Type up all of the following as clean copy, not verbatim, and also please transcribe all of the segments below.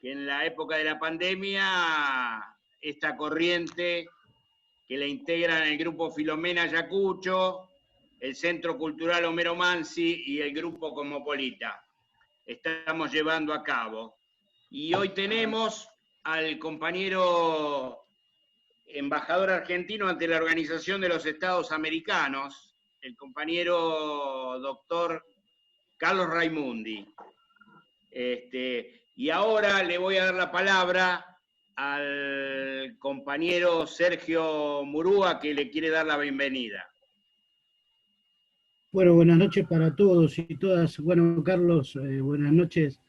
que en la época de la pandemia, esta corriente que la integran el Grupo Filomena Ayacucho, el Centro Cultural Homero Mansi y el Grupo Cosmopolita estamos llevando a cabo. Y hoy tenemos al compañero embajador argentino ante la Organización de los Estados Americanos, el compañero doctor Carlos Raimundi. Y ahora le voy a dar la palabra al compañero Sergio Murúa, que le quiere dar la bienvenida. Bueno, buenas noches para todos y todas. Bueno, Carlos, buenas noches.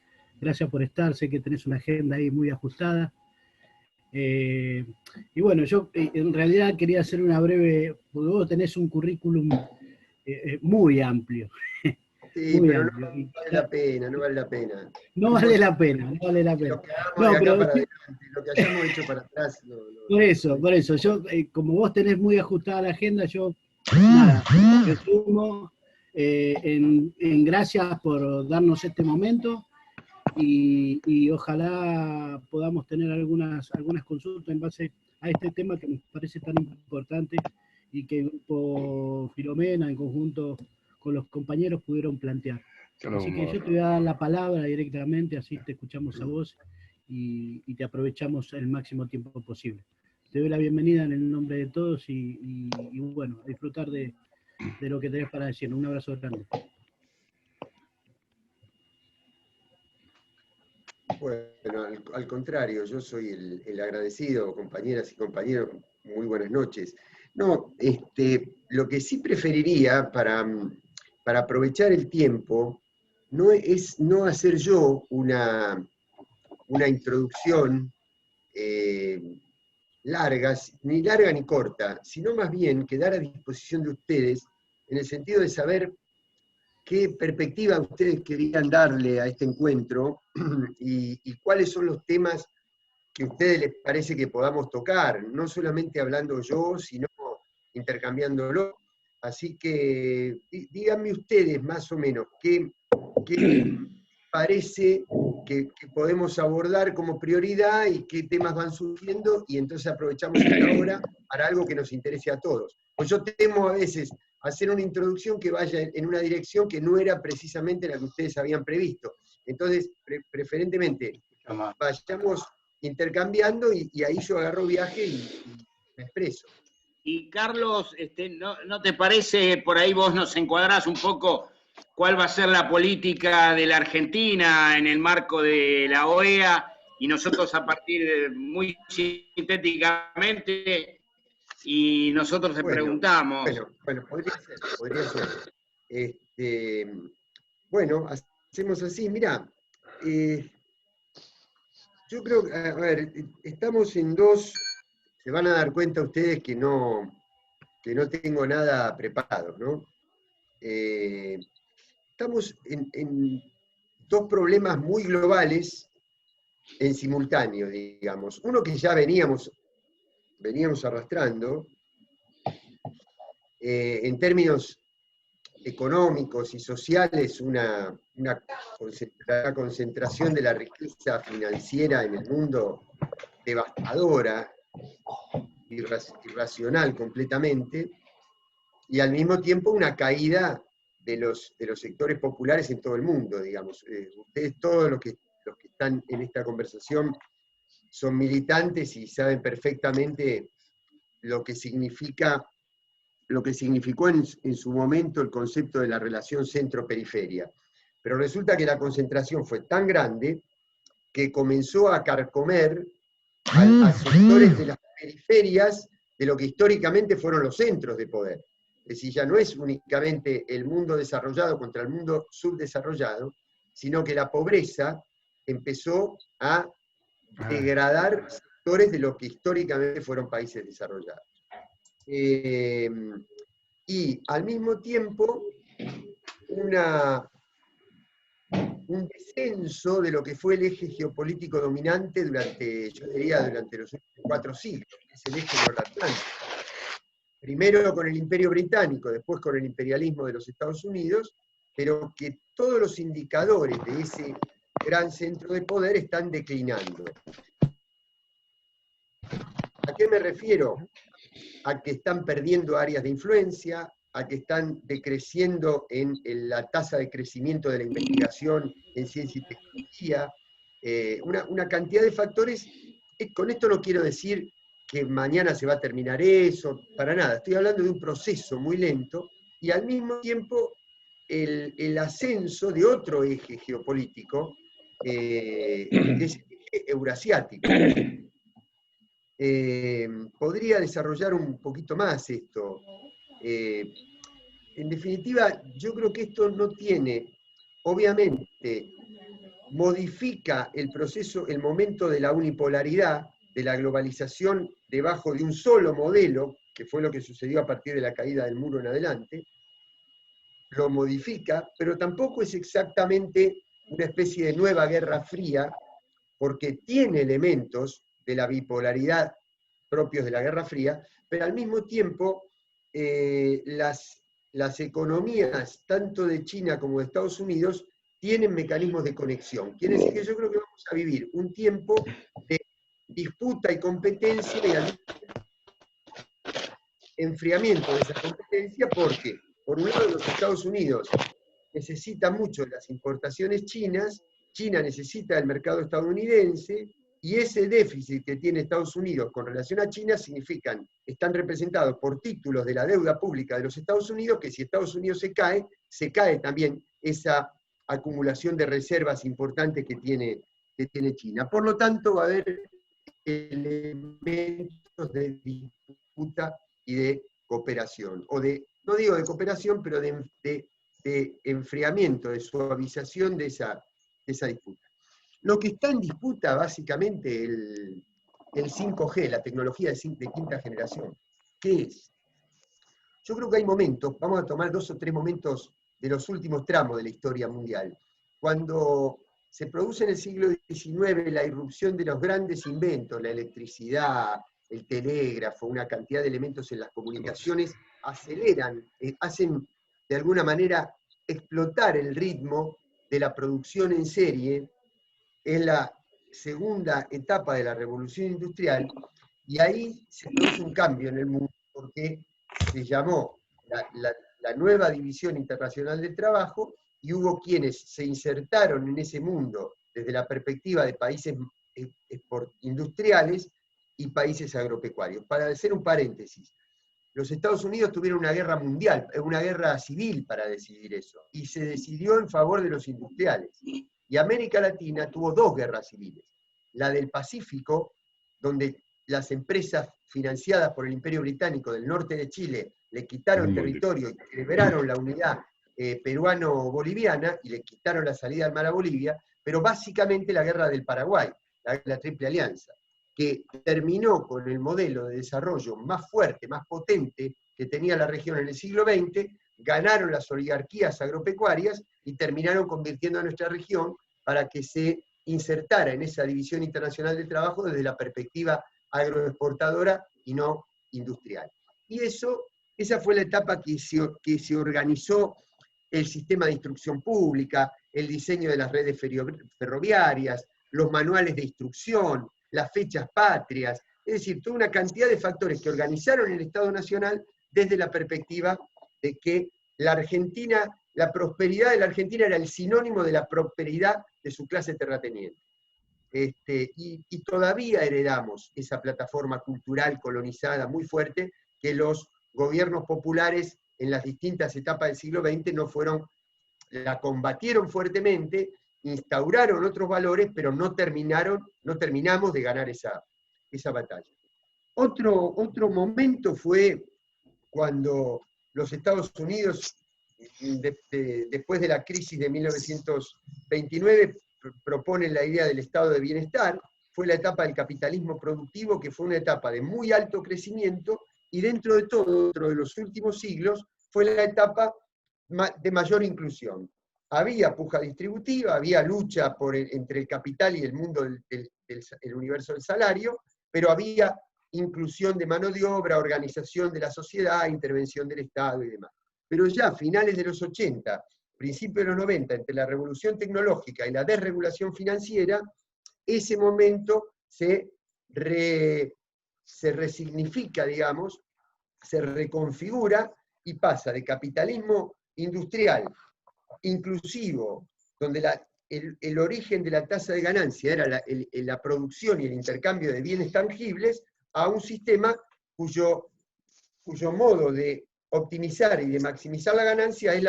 Gracias por estar. Sé que tenés una agenda ahí muy ajustada. Y bueno, yo en realidad quería hacer una breve, porque vos tenés un currículum muy amplio. Sí, muy pero amplio. No vale la pena, no vale la pena. No vale la pena, no vale la pena. Lo que hagamos de acá para adelante, lo que hayamos hecho para atrás. Por eso, yo, como vos tenés muy ajustada la agenda, yo, nada, resumo en gracias por darnos este momento y ojalá podamos tener algunas consultas en base a este tema que nos parece tan importante y que el Grupo Filomena en conjunto con los compañeros pudieron plantear. Así que yo te voy a dar la palabra directamente, así te escuchamos a vos y te aprovechamos el máximo tiempo posible. Te doy la bienvenida en el nombre de todos y bueno, a disfrutar de lo que tenés para decir. Un abrazo grande. Bueno, al contrario, yo soy el agradecido, compañeras y compañeros, muy buenas noches. No, lo que sí preferiría para aprovechar el tiempo no es no hacer yo una introducción ni larga ni corta, sino más bien quedar a disposición de ustedes en el sentido de saber qué perspectiva ustedes querían darle a este encuentro y cuáles son los temas que a ustedes les parece que podamos tocar, no solamente hablando yo, sino intercambiándolo. Así que díganme ustedes más o menos qué parece que podemos abordar como prioridad y qué temas van surgiendo, y entonces aprovechamos esta hora para algo que nos interese a todos. Pues yo temo a veces hacer una introducción que vaya en una dirección que no era precisamente la que ustedes habían previsto. Entonces, preferentemente, vayamos intercambiando y ahí yo agarro viaje y me expreso. Y Carlos, ¿no te parece, por ahí vos nos encuadrás un poco cuál va a ser la política de la Argentina en el marco de la OEA, y nosotros a partir muy sintéticamente, y nosotros te preguntamos? Bueno, podría ser. Bueno, hacemos así, mirá, yo creo que, a ver, estamos en dos, se van a dar cuenta ustedes que no tengo nada preparado, ¿no? Estamos en dos problemas muy globales en simultáneo, digamos. Uno que ya veníamos arrastrando, en términos económicos y sociales, una concentración de la riqueza financiera en el mundo devastadora, irracional completamente, y al mismo tiempo una caída de los sectores populares en todo el mundo, digamos. Ustedes todos los que están en esta conversación son militantes y saben perfectamente lo que significó en su momento el concepto de la relación centro-periferia. Pero resulta que la concentración fue tan grande que comenzó a carcomer a sectores de las periferias de lo que históricamente fueron los centros de poder. Es decir, ya no es únicamente el mundo desarrollado contra el mundo subdesarrollado, sino que la pobreza empezó a degradar sectores de lo que históricamente fueron países desarrollados. Y al mismo tiempo un descenso de lo que fue el eje geopolítico dominante durante los últimos 4 siglos, que es el eje norteatlántico. Primero con el Imperio Británico, después con el imperialismo de los Estados Unidos, pero que todos los indicadores de gran centro de poder están declinando. ¿A qué me refiero? A que están perdiendo áreas de influencia, a que están decreciendo en la tasa de crecimiento de la investigación en ciencia y tecnología, una cantidad de factores. Con esto no quiero decir que mañana se va a terminar eso, para nada. Estoy hablando de un proceso muy lento y al mismo tiempo el ascenso de otro eje geopolítico, es el eje eurasiático. Podría desarrollar un poquito más esto. En definitiva, yo creo que esto no tiene, obviamente, modifica el proceso, el momento de la unipolaridad, de la globalización debajo de un solo modelo, que fue lo que sucedió a partir de la caída del muro en adelante, lo modifica, pero tampoco es exactamente una especie de nueva Guerra Fría, porque tiene elementos de la bipolaridad propios de la Guerra Fría, pero al mismo tiempo las economías, tanto de China como de Estados Unidos, tienen mecanismos de conexión. Quiere decir que yo creo que vamos a vivir un tiempo de disputa y competencia y al enfriamiento de esa competencia, porque, por un lado, los Estados Unidos necesitan mucho de las importaciones chinas, China necesita del mercado estadounidense, y ese déficit que tiene Estados Unidos con relación a China están representados por títulos de la deuda pública de los Estados Unidos, que si Estados Unidos se cae también esa acumulación de reservas importantes que tiene China. Por lo tanto, va a haber elementos de disputa y de cooperación, no digo de cooperación, pero de enfriamiento, de suavización de esa disputa. Lo que está en disputa, básicamente, el 5G, la tecnología de quinta generación. ¿Qué es? Yo creo que hay momentos, vamos a tomar 2 o 3 momentos de los últimos tramos de la historia mundial. Cuando se produce en el siglo XIX la irrupción de los grandes inventos, la electricidad, el telégrafo, una cantidad de elementos en las comunicaciones, aceleran, hacen de alguna manera explotar el ritmo de la producción en serie. Es la segunda etapa de la revolución industrial, y ahí se produce un cambio en el mundo, porque se llamó la nueva división internacional del trabajo, y hubo quienes se insertaron en ese mundo desde la perspectiva de países industriales y países agropecuarios. Para hacer un paréntesis, los Estados Unidos tuvieron una guerra mundial, una guerra civil para decidir eso, y se decidió en favor de los industriales. Y América Latina tuvo 2 guerras civiles. La del Pacífico, donde las empresas financiadas por el Imperio Británico del norte de Chile le quitaron territorio y liberaron la unidad peruano-boliviana y le quitaron la salida al mar a Bolivia, pero básicamente la guerra del Paraguay, la Triple Alianza, que terminó con el modelo de desarrollo más fuerte, más potente que tenía la región en el siglo XX, ganaron las oligarquías agropecuarias y terminaron convirtiendo a nuestra región para que se insertara en esa división internacional del trabajo desde la perspectiva agroexportadora y no industrial. Y esa fue la etapa que se organizó el sistema de instrucción pública, el diseño de las redes ferroviarias, los manuales de instrucción, las fechas patrias, es decir, toda una cantidad de factores que organizaron el Estado Nacional desde la perspectiva de que la prosperidad de la Argentina era el sinónimo de la prosperidad de su clase terrateniente. Y todavía heredamos esa plataforma cultural colonizada muy fuerte que los gobiernos populares en las distintas etapas del siglo XX la combatieron fuertemente, instauraron otros valores, pero no terminamos de ganar esa batalla. Otro momento fue cuando los Estados Unidos, después de la crisis de 1929, proponen la idea del estado de bienestar. Fue la etapa del capitalismo productivo, que fue una etapa de muy alto crecimiento, y dentro de todo, dentro de los últimos siglos, fue la etapa de mayor inclusión. Había puja distributiva, había lucha entre el capital y el mundo el universo del salario, pero había inclusión de mano de obra, organización de la sociedad, intervención del Estado y demás. Pero ya a finales de los 80 principios de los 90, entre la revolución tecnológica y la desregulación financiera, ese momento se resignifica, digamos, se reconfigura y pasa de capitalismo industrial, inclusivo, donde el origen de la tasa de ganancia era la producción y el intercambio de bienes tangibles, a un sistema cuyo modo de optimizar y de maximizar la ganancia es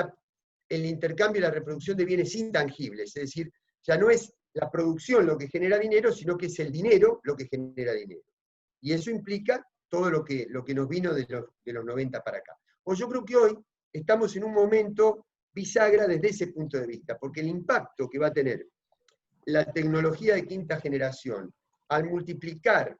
el intercambio y la reproducción de bienes intangibles. Es decir, ya no es la producción lo que genera dinero, sino que es el dinero lo que genera dinero. Y eso implica todo lo que nos vino de los 90 para acá. Pues yo creo que hoy estamos en un momento bisagra desde ese punto de vista, porque el impacto que va a tener la tecnología de quinta generación al multiplicar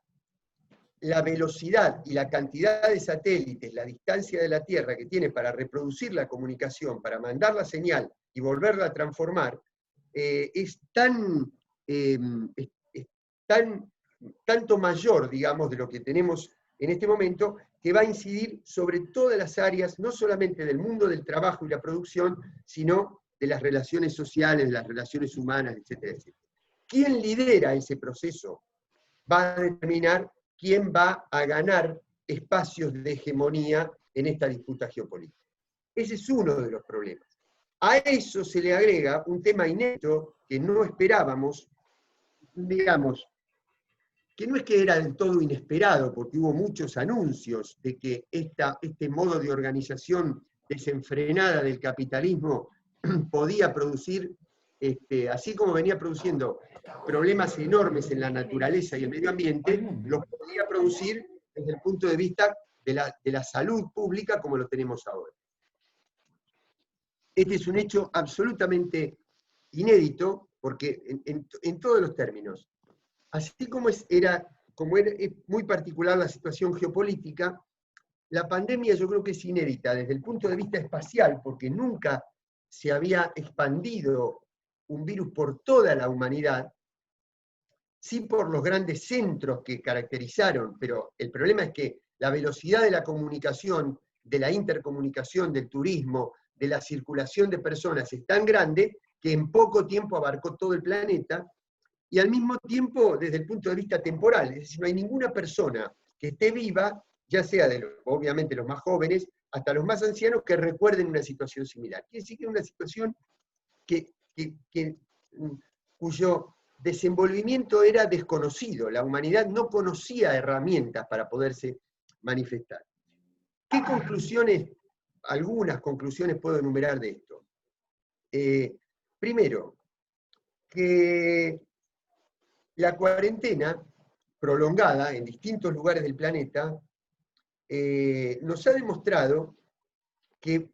la velocidad y la cantidad de satélites, la distancia de la Tierra que tiene para reproducir la comunicación, para mandar la señal y volverla a transformar, es tanto mayor, digamos, de lo que tenemos en este momento, que va a incidir sobre todas las áreas, no solamente del mundo del trabajo y la producción, sino de las relaciones sociales, de las relaciones humanas, etcétera, etcétera. ¿Quién lidera ese proceso? Va a determinar quién va a ganar espacios de hegemonía en esta disputa geopolítica. Ese es uno de los problemas. A eso se le agrega un tema inédito que no esperábamos, digamos, que no es que era del todo inesperado, porque hubo muchos anuncios de que este modo de organización desenfrenada del capitalismo podía producir, así como venía produciendo problemas enormes en la naturaleza y el medio ambiente, los podía producir desde el punto de vista de la salud pública como lo tenemos ahora. Este es un hecho absolutamente inédito, porque en todos los términos, así como era muy particular la situación geopolítica, la pandemia yo creo que es inédita desde el punto de vista espacial, porque nunca se había expandido un virus por toda la humanidad, sí por los grandes centros que caracterizaron, pero el problema es que la velocidad de la comunicación, de la intercomunicación, del turismo, de la circulación de personas es tan grande que en poco tiempo abarcó todo el planeta, y al mismo tiempo desde el punto de vista temporal, es decir, no hay ninguna persona que esté viva, ya sea obviamente los más jóvenes, hasta los más ancianos, que recuerden una situación similar. Quiere decir que es una situación cuyo desenvolvimiento era desconocido, la humanidad no conocía herramientas para poderse manifestar. ¿Qué conclusiones, algunas conclusiones puedo enumerar de esto? Primero, que la cuarentena prolongada en distintos lugares del planeta nos ha demostrado que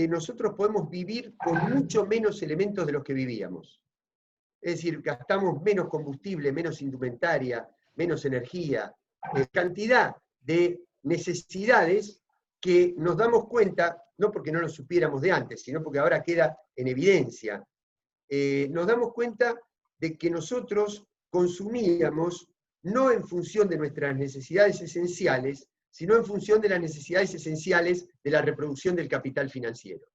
nosotros podemos vivir con mucho menos elementos de los que vivíamos. Es decir, gastamos menos combustible, menos indumentaria, menos energía, cantidad de necesidades que nos damos cuenta, no porque no lo supiéramos de antes, sino porque ahora queda en evidencia. Nos damos cuenta de que nosotros consumíamos no en función de nuestras necesidades esenciales, sino en función de las necesidades esenciales de la reproducción del capital financiero.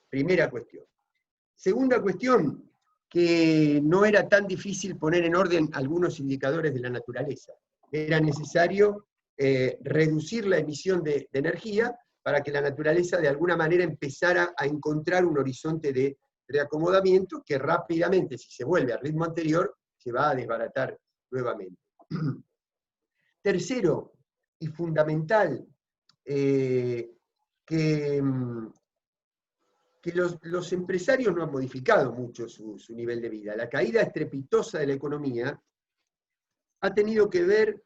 Primera cuestión. Segunda cuestión, que no era tan difícil poner en orden algunos indicadores de la naturaleza. Era necesario reducir la emisión de energía para que la naturaleza de alguna manera empezara a encontrar un horizonte de reacomodamiento que rápidamente, si se vuelve al ritmo anterior, se va a desbaratar nuevamente. Tercero, y fundamental, que los empresarios no han modificado mucho su nivel de vida. La caída estrepitosa de la economía ha tenido que ver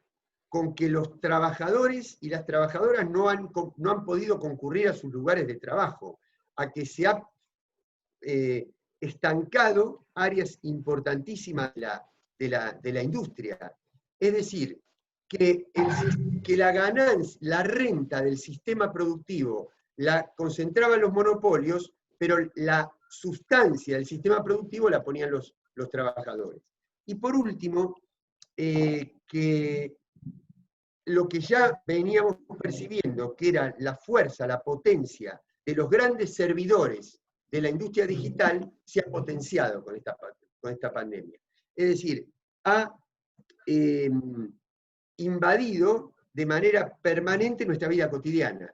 con que los trabajadores y las trabajadoras no han podido concurrir a sus lugares de trabajo, a que se ha estancado áreas importantísimas de la industria. Es decir, que la ganancia, la renta del sistema productivo la concentraban los monopolios, pero la sustancia del sistema productivo la ponían los trabajadores. Y por último, que lo que ya veníamos percibiendo, que era la fuerza, la potencia de los grandes servidores de la industria digital se ha potenciado con esta pandemia. Es decir, ha invadido de manera permanente nuestra vida cotidiana.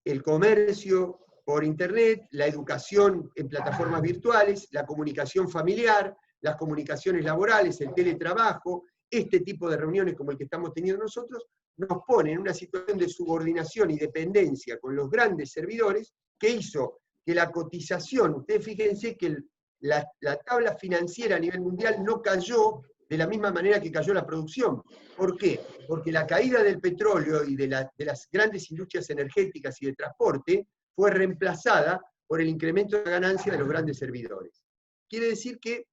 El comercio por internet, la educación en plataformas virtuales, la comunicación familiar, las comunicaciones laborales, el teletrabajo, este tipo de reuniones como el que estamos teniendo nosotros, nos pone en una situación de subordinación y dependencia con los grandes servidores que hizo que la cotización, ustedes fíjense que la tabla financiera a nivel mundial no cayó de la misma manera que cayó la producción. ¿Por qué? Porque la caída del petróleo y de las grandes industrias energéticas y de transporte fue reemplazada por el incremento de ganancia de los grandes servidores. Quiere decir que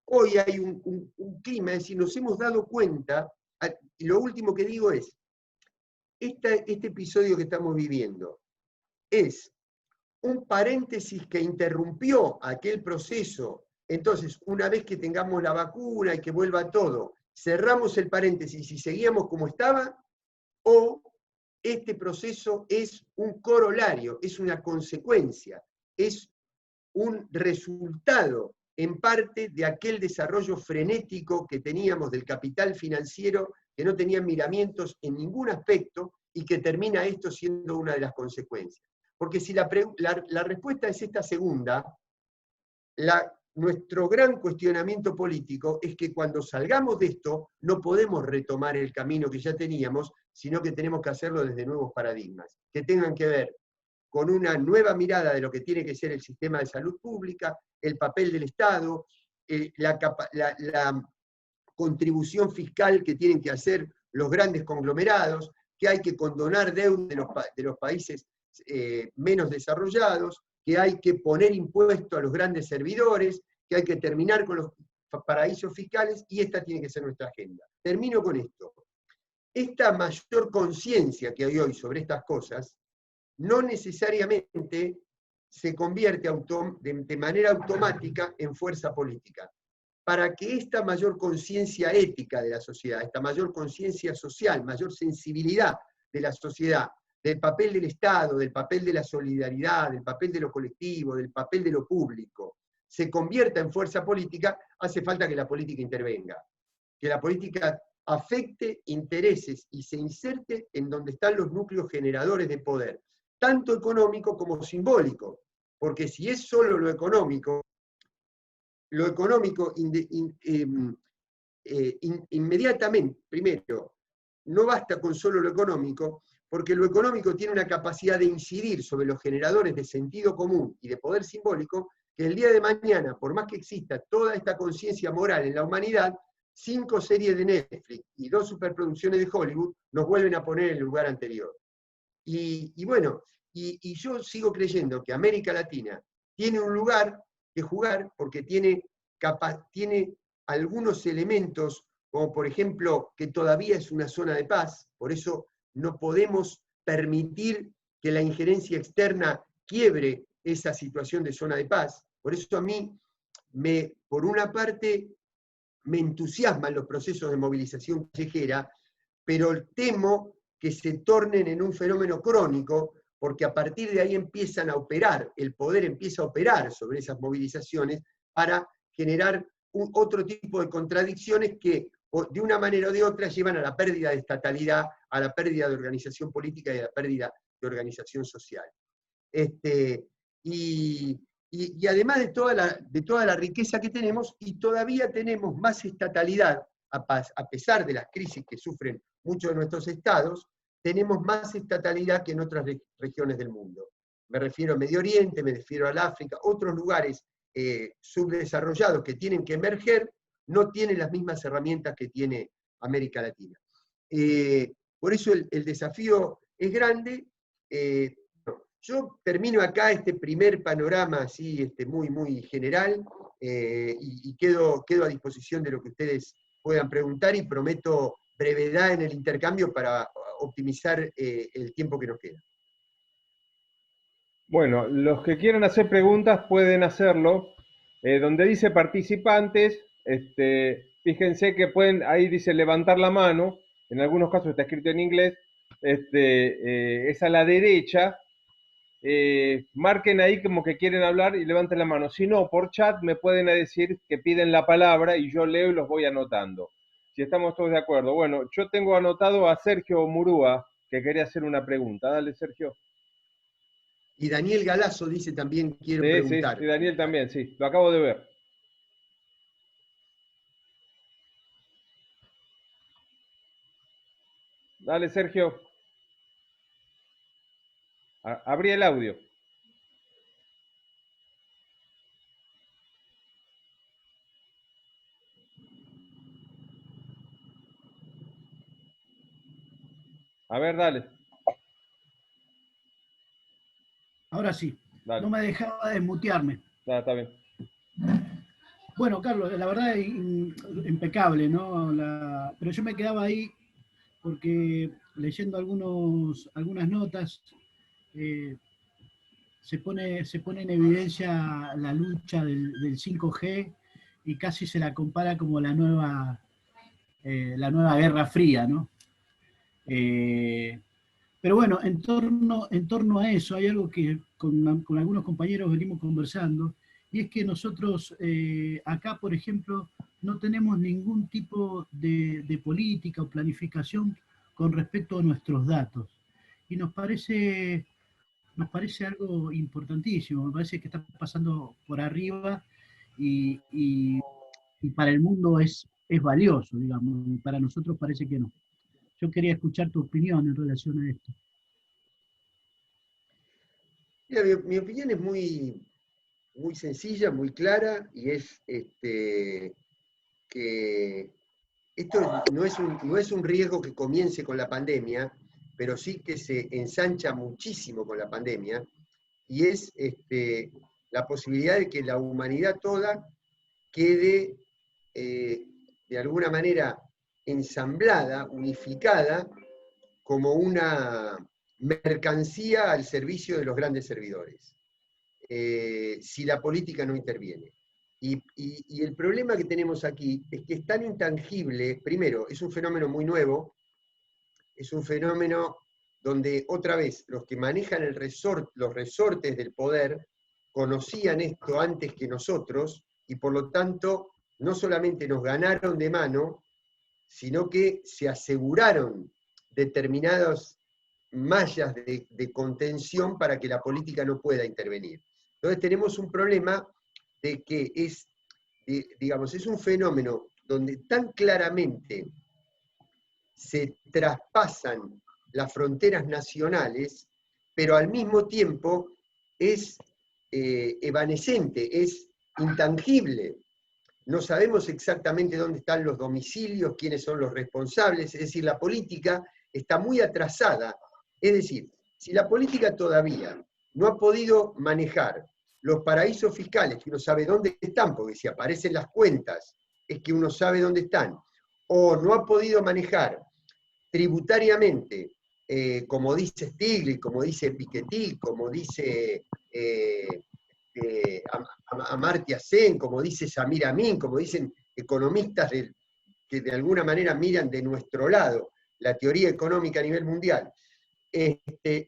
hoy hay un clima, es decir, nos hemos dado cuenta, y lo último que digo es, este episodio que estamos viviendo es un paréntesis que interrumpió aquel proceso. Entonces, una vez que tengamos la vacuna y que vuelva todo, cerramos el paréntesis y seguíamos como estaba, o este proceso es un corolario, es una consecuencia, es un resultado en parte de aquel desarrollo frenético que teníamos del capital financiero, que no tenía miramientos en ningún aspecto y que termina esto siendo una de las consecuencias. Porque si la respuesta es esta segunda, nuestro gran cuestionamiento político es que cuando salgamos de esto no podemos retomar el camino que ya teníamos, sino que tenemos que hacerlo desde nuevos paradigmas, que tengan que ver con una nueva mirada de lo que tiene que ser el sistema de salud pública, el papel del Estado, la contribución fiscal que tienen que hacer los grandes conglomerados, que hay que condonar deuda de los países menos desarrollados, que hay que poner impuesto a los grandes servidores, que hay que terminar con los paraísos fiscales, y esta tiene que ser nuestra agenda. Termino con esto. Esta mayor conciencia que hay hoy sobre estas cosas no necesariamente se convierte de manera automática en fuerza política. Para que esta mayor conciencia ética de la sociedad, esta mayor conciencia social, mayor sensibilidad de la sociedad, del papel del Estado, del papel de la solidaridad, del papel de lo colectivo, del papel de lo público, se convierta en fuerza política, hace falta que la política intervenga, que la política afecte intereses y se inserte en donde están los núcleos generadores de poder, tanto económico como simbólico, porque si es solo lo económico inmediatamente, primero, no basta con solo lo económico, porque lo económico tiene una capacidad de incidir sobre los generadores de sentido común y de poder simbólico, que el día de mañana, por más que exista toda esta conciencia moral en la humanidad, 5 series de Netflix y 2 superproducciones de Hollywood nos vuelven a poner en el lugar anterior. Y bueno, y yo sigo creyendo que América Latina tiene un lugar que jugar porque tiene algunos elementos, como por ejemplo que todavía es una zona de paz, por eso no podemos permitir que la injerencia externa quiebre esa situación de zona de paz. Por eso a mí, por una parte, me entusiasman los procesos de movilización callejera, pero temo que se tornen en un fenómeno crónico, porque a partir de ahí empiezan a operar, el poder empieza a operar sobre esas movilizaciones para generar otro tipo de contradicciones que de una manera o de otra llevan a la pérdida de estatalidad, a la pérdida de organización política y a la pérdida de organización social. Y además de toda la riqueza que tenemos, y todavía tenemos más estatalidad, a pesar de las crisis que sufren muchos de nuestros estados, tenemos más estatalidad que en otras regiones del mundo. Me refiero a Medio Oriente, me refiero al África, otros lugares subdesarrollados que tienen que emerger, no tienen las mismas herramientas que tiene América Latina. Por eso el desafío es grande. Yo termino acá este primer panorama así, muy, muy general, y quedo a disposición de lo que ustedes puedan preguntar, y prometo brevedad en el intercambio para optimizar el tiempo que nos queda. Bueno, los que quieran hacer preguntas pueden hacerlo. Donde dice participantes, fíjense que pueden, ahí dice levantar la mano, en algunos casos está escrito en inglés, es a la derecha, marquen ahí como que quieren hablar y levanten la mano. Si no, por chat me pueden decir que piden la palabra y yo leo y los voy anotando. Si estamos todos de acuerdo. Bueno, yo tengo anotado a Sergio Murúa, que quería hacer una pregunta. Dale, Sergio. Y Daniel Galazo dice también, quiero Sí, preguntar. sí, y Daniel también, sí, lo acabo de ver. Dale, Sergio. Abrí el audio. A ver, dale. Ahora sí, Dale. no me dejaba desmutearme. Está bien. Bueno, Carlos, la verdad es impecable, ¿no? Pero yo me quedaba ahí porque leyendo algunas notas eh, se pone en evidencia la lucha del 5G y casi se la compara como la nueva Guerra Fría, ¿no? Eh, pero bueno, en torno a eso hay algo que con algunos compañeros venimos conversando, y es que nosotros acá, por ejemplo, no tenemos ningún tipo de política o planificación con respecto a nuestros datos. Y nos parece algo importantísimo, me parece que está pasando por arriba y para el mundo es valioso, digamos, y para nosotros parece que no. Yo quería escuchar tu opinión en relación a esto. Mira, mi opinión es muy, muy sencilla, muy clara, y es que esto no es un riesgo que comience con la pandemia, pero sí que se ensancha muchísimo con la pandemia, y es la posibilidad de que la humanidad toda quede de alguna manera ensamblada, unificada, como una mercancía al servicio de los grandes servidores, si la política no interviene. Y el problema que tenemos aquí es que es tan intangible. Primero, es un fenómeno muy nuevo, es un fenómeno donde otra vez los que manejan los resortes del poder conocían esto antes que nosotros, y por lo tanto no solamente nos ganaron de mano, sino que se aseguraron determinadas mallas de contención para que la política no pueda intervenir. Entonces tenemos un problema de que digamos, es un fenómeno donde tan claramente se traspasan las fronteras nacionales, pero al mismo tiempo es evanescente, es intangible. No sabemos exactamente dónde están los domicilios, quiénes son los responsables, es decir, la política está muy atrasada. Es decir, si la política todavía no ha podido manejar los paraísos fiscales, que uno sabe dónde están, porque si aparecen las cuentas es que uno sabe dónde están, o no ha podido manejar tributariamente, como dice Stiglitz, como dice Piketty, como dice Amartya Sen, como dice Samir Amin, como dicen economistas que de alguna manera miran de nuestro lado la teoría económica a nivel mundial,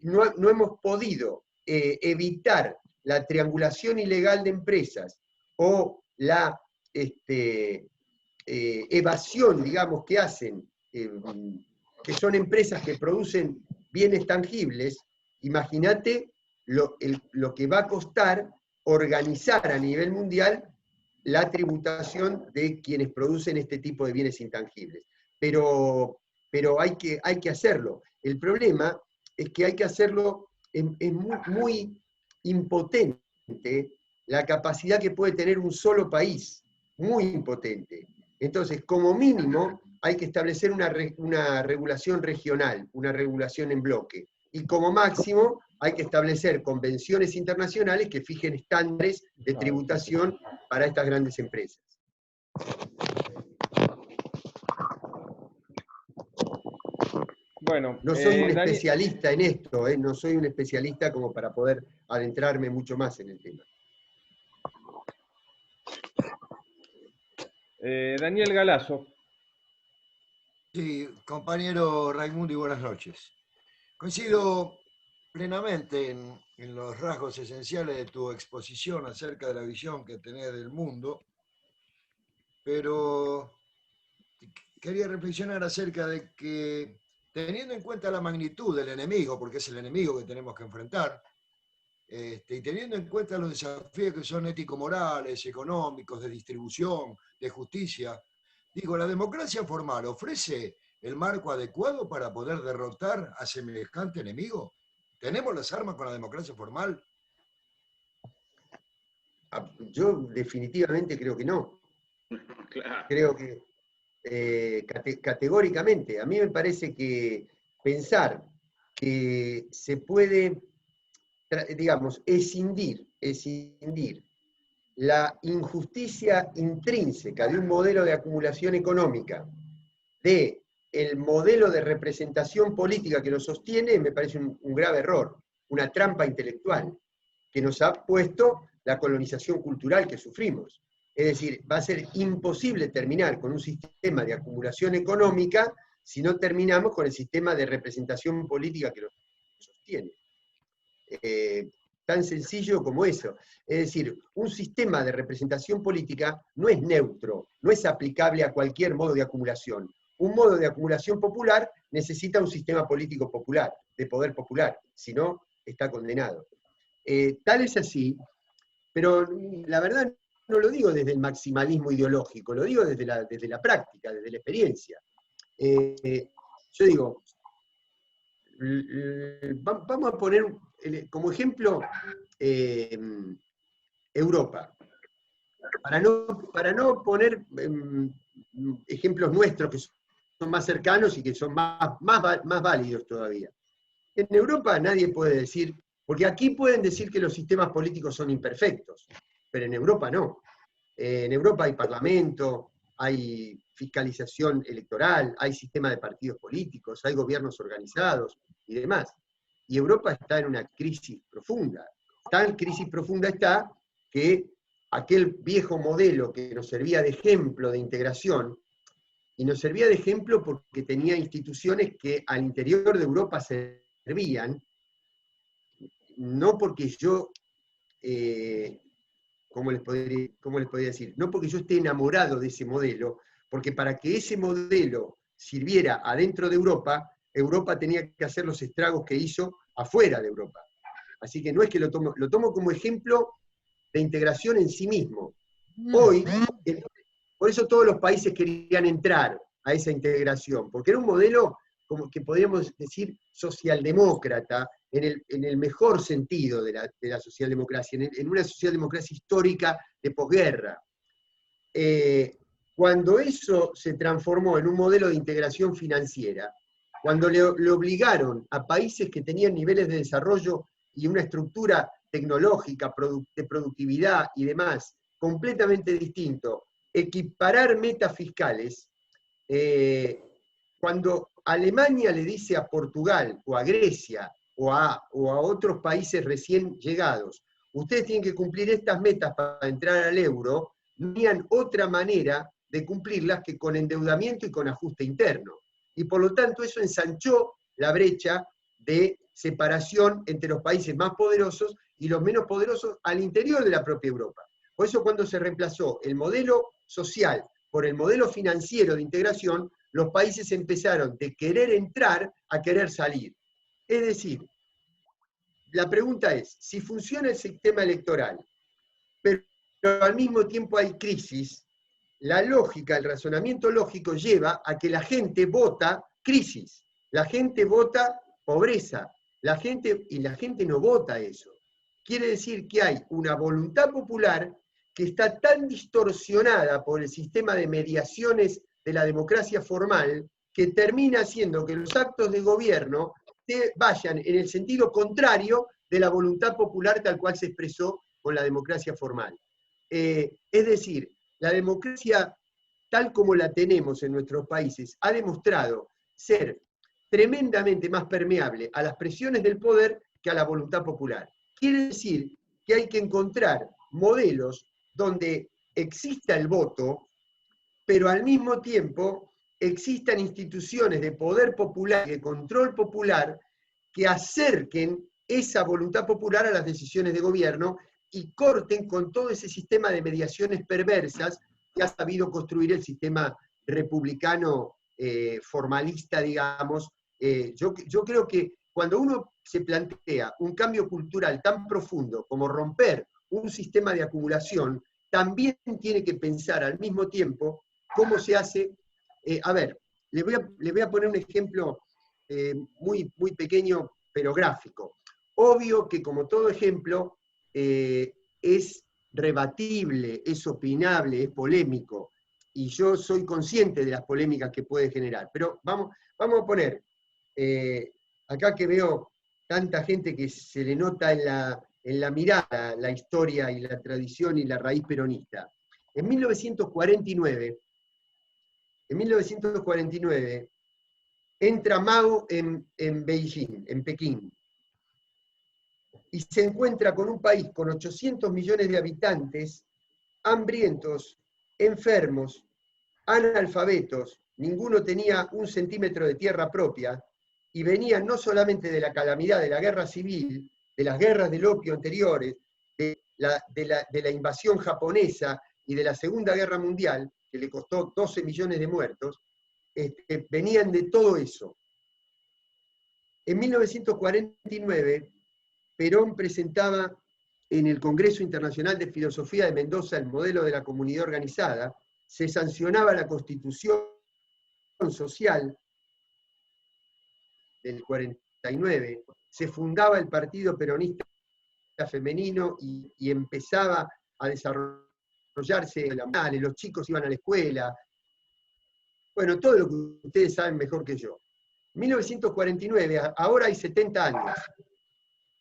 no hemos podido evitar la triangulación ilegal de empresas o la evasión, digamos, que hacen, que son empresas que producen bienes tangibles. Imagínate lo que va a costar organizar a nivel mundial la tributación de quienes producen este tipo de bienes intangibles. Pero hay que hacerlo. El problema es que hay que hacerlo, es muy, muy impotente la capacidad que puede tener un solo país, muy impotente. Entonces, como mínimo, hay que establecer una regulación regional, una regulación en bloque. Y como máximo, hay que establecer convenciones internacionales que fijen estándares de tributación para estas grandes empresas. Bueno, no soy un especialista en esto, no soy un especialista como para poder adentrarme mucho más en el tema. Daniel Galazo. Sí, compañero Raimundo, y buenas noches. Coincido plenamente en los rasgos esenciales de tu exposición acerca de la visión que tenés del mundo, pero quería reflexionar acerca de que, teniendo en cuenta la magnitud del enemigo, porque es el enemigo que tenemos que enfrentar, y teniendo en cuenta los desafíos que son ético-morales, económicos, de distribución, de justicia, digo, ¿la democracia formal ofrece el marco adecuado para poder derrotar a semejante enemigo? ¿Tenemos las armas con la democracia formal? Yo definitivamente creo que no. Claro. Creo que categóricamente, a mí me parece que pensar que se puede, digamos, escindir la injusticia intrínseca de un modelo de acumulación económica de el modelo de representación política que lo sostiene, me parece un grave error, una trampa intelectual que nos ha puesto la colonización cultural que sufrimos. Es decir, va a ser imposible terminar con un sistema de acumulación económica si no terminamos con el sistema de representación política que lo sostiene. Tan sencillo como eso. Es decir, un sistema de representación política no es neutro, no es aplicable a cualquier modo de acumulación. Un modo de acumulación popular necesita un sistema político popular, de poder popular, si no, está condenado. Tal es así, pero la verdad no lo digo desde el maximalismo ideológico, lo digo desde la práctica, desde la experiencia. Yo digo, vamos a poner como ejemplo Europa, para no poner ejemplos nuestros que son más cercanos y que son más válidos todavía. En Europa nadie puede decir, porque aquí pueden decir que los sistemas políticos son imperfectos, pero en Europa no. En Europa hay parlamento, hay fiscalización electoral, hay sistema de partidos políticos, hay gobiernos organizados y demás. Y Europa está en una crisis profunda. Tal crisis profunda está que aquel viejo modelo que nos servía de ejemplo de integración, y nos servía de ejemplo porque tenía instituciones que al interior de Europa servían, no porque yo, ¿cómo les podría decir? No porque yo esté enamorado de ese modelo, porque para que ese modelo sirviera adentro de Europa, Europa tenía que hacer los estragos que hizo afuera de Europa. Así que no es que lo tomo como ejemplo de integración en sí mismo. Hoy, por eso todos los países querían entrar a esa integración, porque era un modelo, como que podríamos decir, socialdemócrata, en el mejor sentido de la socialdemocracia, en una socialdemocracia histórica de posguerra. Cuando eso se transformó en un modelo de integración financiera, cuando le obligaron a países que tenían niveles de desarrollo y una estructura tecnológica, de productividad y demás, completamente distinto, equiparar metas fiscales, cuando Alemania le dice a Portugal o a Grecia o a otros países recién llegados, ustedes tienen que cumplir estas metas para entrar al euro, no tenían otra manera de cumplirlas que con endeudamiento y con ajuste interno. Y por lo tanto eso ensanchó la brecha de separación entre los países más poderosos y los menos poderosos al interior de la propia Europa. Por eso cuando se reemplazó el modelo social por el modelo financiero de integración, los países empezaron de querer entrar a querer salir. Es decir, la pregunta es, si funciona el sistema electoral, pero al mismo tiempo hay crisis, la lógica, el razonamiento lógico lleva a que la gente vota crisis, la gente vota pobreza, y la gente no vota eso. Quiere decir que hay una voluntad popular que está tan distorsionada por el sistema de mediaciones de la democracia formal, que termina haciendo que los actos de gobierno vayan en el sentido contrario de la voluntad popular tal cual se expresó con la democracia formal. Es decir, la democracia tal como la tenemos en nuestros países ha demostrado ser tremendamente más permeable a las presiones del poder que a la voluntad popular. Quiere decir que hay que encontrar modelos donde exista el voto, pero al mismo tiempo existan instituciones de poder popular y de control popular que acerquen esa voluntad popular a las decisiones de gobierno y corten con todo ese sistema de mediaciones perversas que ha sabido construir el sistema republicano formalista, digamos. Yo creo que cuando uno se plantea un cambio cultural tan profundo como romper un sistema de acumulación, también tiene que pensar al mismo tiempo cómo se hace. A ver, les voy a poner un ejemplo muy, muy pequeño, pero gráfico. Obvio que, como todo ejemplo, es rebatible, es opinable, es polémico, y yo soy consciente de las polémicas que puede generar. Pero vamos a poner, acá que veo tanta gente que se le nota en la mirada la historia y la tradición y la raíz peronista. En 1949, entra Mao en Beijing, en Pekín, y se encuentra con un país con 800 millones de habitantes, hambrientos, enfermos, analfabetos, ninguno tenía un centímetro de tierra propia, y venían no solamente de la calamidad de la guerra civil, de las guerras del opio anteriores, de la invasión japonesa y de la Segunda Guerra Mundial, que le costó 12 millones de muertos, venían de todo eso. En 1949, Perón presentaba en el Congreso Internacional de Filosofía de Mendoza el modelo de la comunidad organizada, se sancionaba la Constitución Social del 49, se fundaba el Partido Peronista Femenino y empezaba a desarrollarse los chicos iban a la escuela. Bueno, todo lo que ustedes saben mejor que yo. 1949, ahora hay 70 años.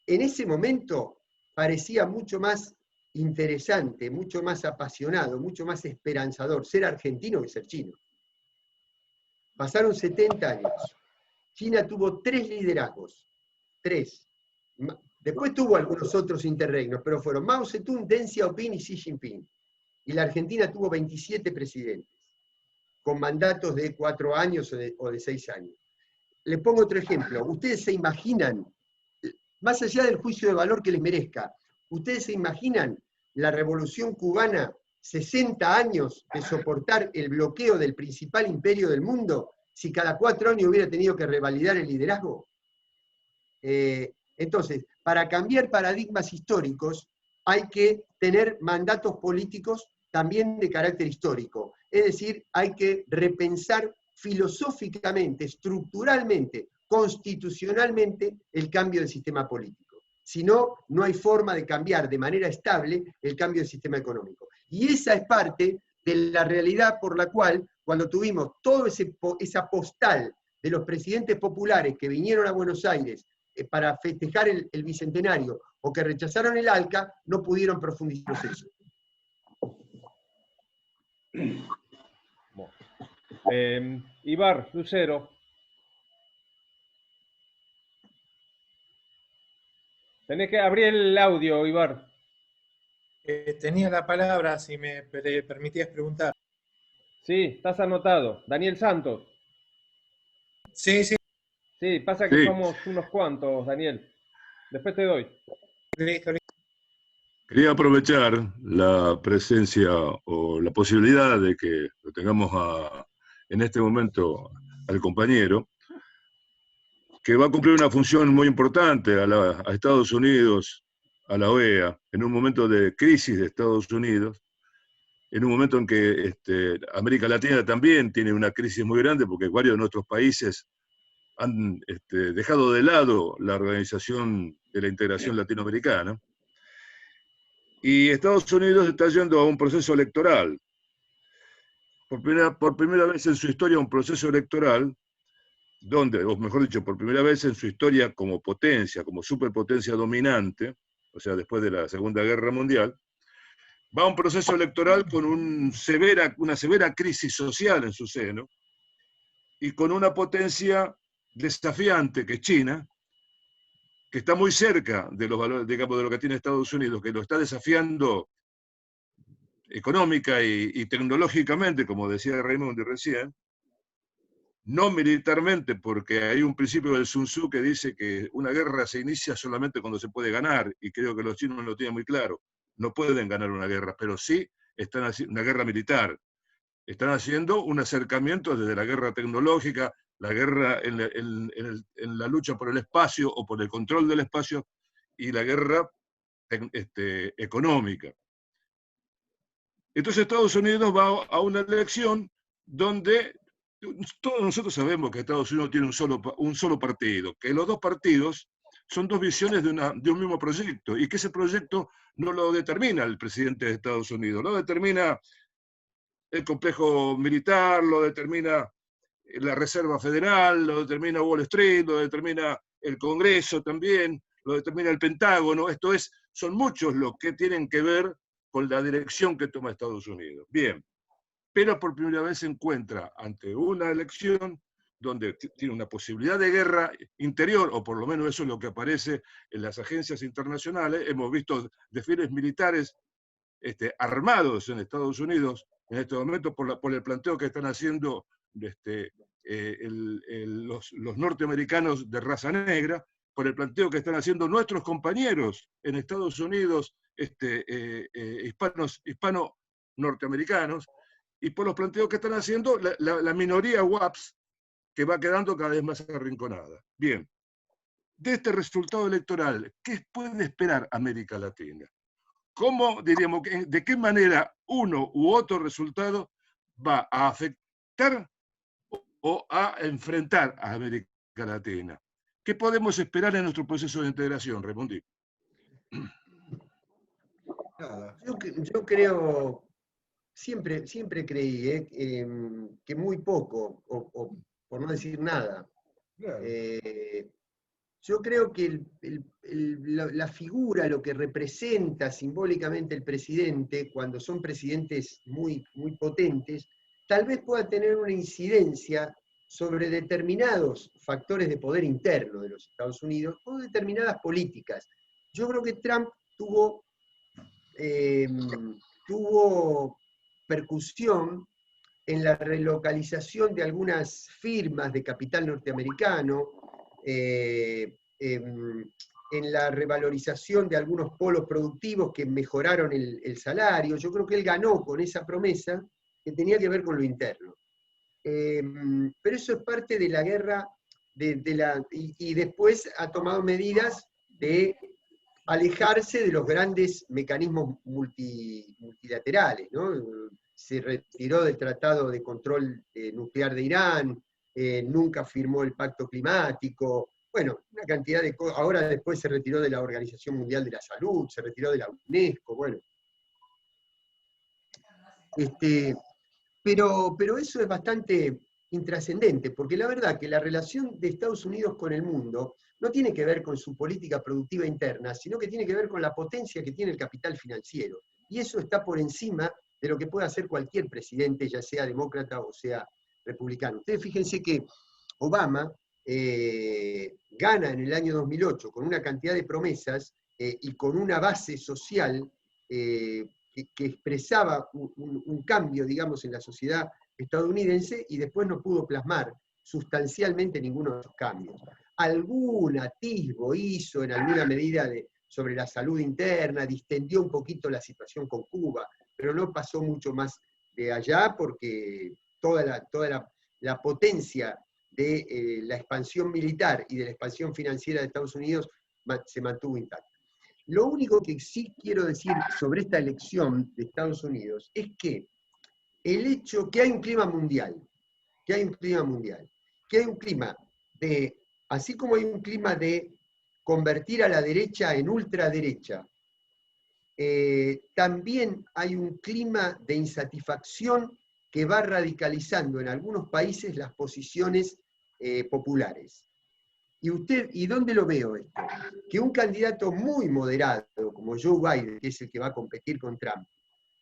En ese momento parecía mucho más interesante, mucho más apasionado, mucho más esperanzador ser argentino que ser chino. Pasaron 70 años. China tuvo 3 liderazgos. 3. Después tuvo algunos otros interregnos, pero fueron Mao Zedong, Deng Xiaoping y Xi Jinping. Y la Argentina tuvo 27 presidentes, con mandatos de 4 años o de 6 años. Les pongo otro ejemplo. Ustedes se imaginan, más allá del juicio de valor que les merezca, ustedes se imaginan la Revolución Cubana, 60 años de soportar el bloqueo del principal imperio del mundo, si cada 4 años hubiera tenido que revalidar el liderazgo. Entonces, para cambiar paradigmas históricos hay que tener mandatos políticos también de carácter histórico. Es decir, hay que repensar filosóficamente, estructuralmente, constitucionalmente el cambio del sistema político. Si no, no hay forma de cambiar de manera estable el cambio del sistema económico. Y esa es parte de la realidad por la cual, cuando tuvimos toda esa postal de los presidentes populares que vinieron a Buenos Aires para festejar el bicentenario o que rechazaron el ALCA, no pudieron profundizar el proceso. Ibar, Lucero. Tenés que abrir el audio, Ibar. Tenía la palabra, si me permitías preguntar. Sí, estás anotado. Daniel Santos. Sí, sí. Sí, pasa que somos unos cuantos, Daniel. Después te doy. Listo, listo. Quería aprovechar la presencia o la posibilidad de que lo tengamos en este momento al compañero, que va a cumplir una función muy importante a Estados Unidos, a la OEA, en un momento de crisis de Estados Unidos, en un momento en que América Latina también tiene una crisis muy grande, porque varios de nuestros países han dejado de lado la Organización de la Integración Latinoamericana, y Estados Unidos está yendo a un proceso electoral. Por primera vez en su historia, un proceso electoral, donde, o mejor dicho, por primera vez en su historia como potencia, como superpotencia dominante, o sea, después de la Segunda Guerra Mundial, va a un proceso electoral con una severa crisis social en su seno, y con una potencia desafiante que es China, que está muy cerca de los valores, digamos, de lo que tiene Estados Unidos, que lo está desafiando económica y tecnológicamente, como decía Raimundo recién, no militarmente, porque hay un principio del Sun Tzu que dice que una guerra se inicia solamente cuando se puede ganar, y creo que los chinos lo tienen muy claro. No pueden ganar una guerra, pero sí están haciendo una guerra militar. Están haciendo un acercamiento desde la guerra tecnológica, la guerra en la lucha por el espacio o por el control del espacio, y la guerra económica. Entonces Estados Unidos va a una elección donde todos nosotros sabemos que Estados Unidos tiene un solo partido, que los dos partidos son dos visiones de un mismo proyecto, y que ese proyecto no lo determina el presidente de Estados Unidos, lo determina el complejo militar, lo determina la Reserva Federal, lo determina Wall Street, lo determina el Congreso también, lo determina el Pentágono. Son muchos los que tienen que ver con la dirección que toma Estados Unidos. Bien, pero por primera vez se encuentra ante una elección donde tiene una posibilidad de guerra interior, o por lo menos eso es lo que aparece en las agencias internacionales. Hemos visto desfiles militares armados en Estados Unidos en este momento por el planteo que están haciendo los norteamericanos de raza negra, por el planteo que están haciendo nuestros compañeros en Estados Unidos, hispano-norteamericanos, y por los planteos que están haciendo la minoría WAPS, que va quedando cada vez más arrinconada. Bien, de este resultado electoral, ¿qué puede esperar América Latina? ¿Cómo, diríamos, de qué manera uno u otro resultado va a afectar o a enfrentar a América Latina? ¿Qué podemos esperar en nuestro proceso de integración, Raimondi? Yo creo, siempre creí que muy poco, o por no decir nada. Claro. Yo creo que la figura, lo que representa simbólicamente el presidente, cuando son presidentes muy, muy potentes, tal vez pueda tener una incidencia sobre determinados factores de poder interno de los Estados Unidos o determinadas políticas. Yo creo que Trump tuvo percusión en la relocalización de algunas firmas de capital norteamericano, en la revalorización de algunos polos productivos que mejoraron el salario. Yo creo que él ganó con esa promesa que tenía que ver con lo interno. Pero eso es parte de la guerra, y después ha tomado medidas de alejarse de los grandes mecanismos multilaterales, ¿no? Se retiró del Tratado de Control Nuclear de Irán, nunca firmó el Pacto Climático, bueno, una cantidad de cosas. Ahora después se retiró de la Organización Mundial de la Salud, se retiró de la UNESCO, bueno. Pero eso es bastante intrascendente, porque la verdad que la relación de Estados Unidos con el mundo no tiene que ver con su política productiva interna, sino que tiene que ver con la potencia que tiene el capital financiero. Y eso está por encima de lo que puede hacer cualquier presidente, ya sea demócrata o sea republicano. Ustedes fíjense que Obama gana en el año 2008 con una cantidad de promesas y con una base social que expresaba un cambio, digamos, en la sociedad estadounidense, y después no pudo plasmar sustancialmente ninguno de esos cambios. Algún atisbo hizo en alguna medida sobre la salud interna, distendió un poquito la situación con Cuba, pero no pasó mucho más de allá, porque toda la potencia de la expansión militar y de la expansión financiera de Estados Unidos se mantuvo intacta. Lo único que sí quiero decir sobre esta elección de Estados Unidos es que el hecho que hay un clima mundial, que hay un clima de, así como hay un clima de convertir a la derecha en ultraderecha, también hay un clima de insatisfacción que va radicalizando en algunos países las posiciones populares. ¿Y dónde lo veo esto? Que un candidato muy moderado, como Joe Biden, que es el que va a competir con Trump,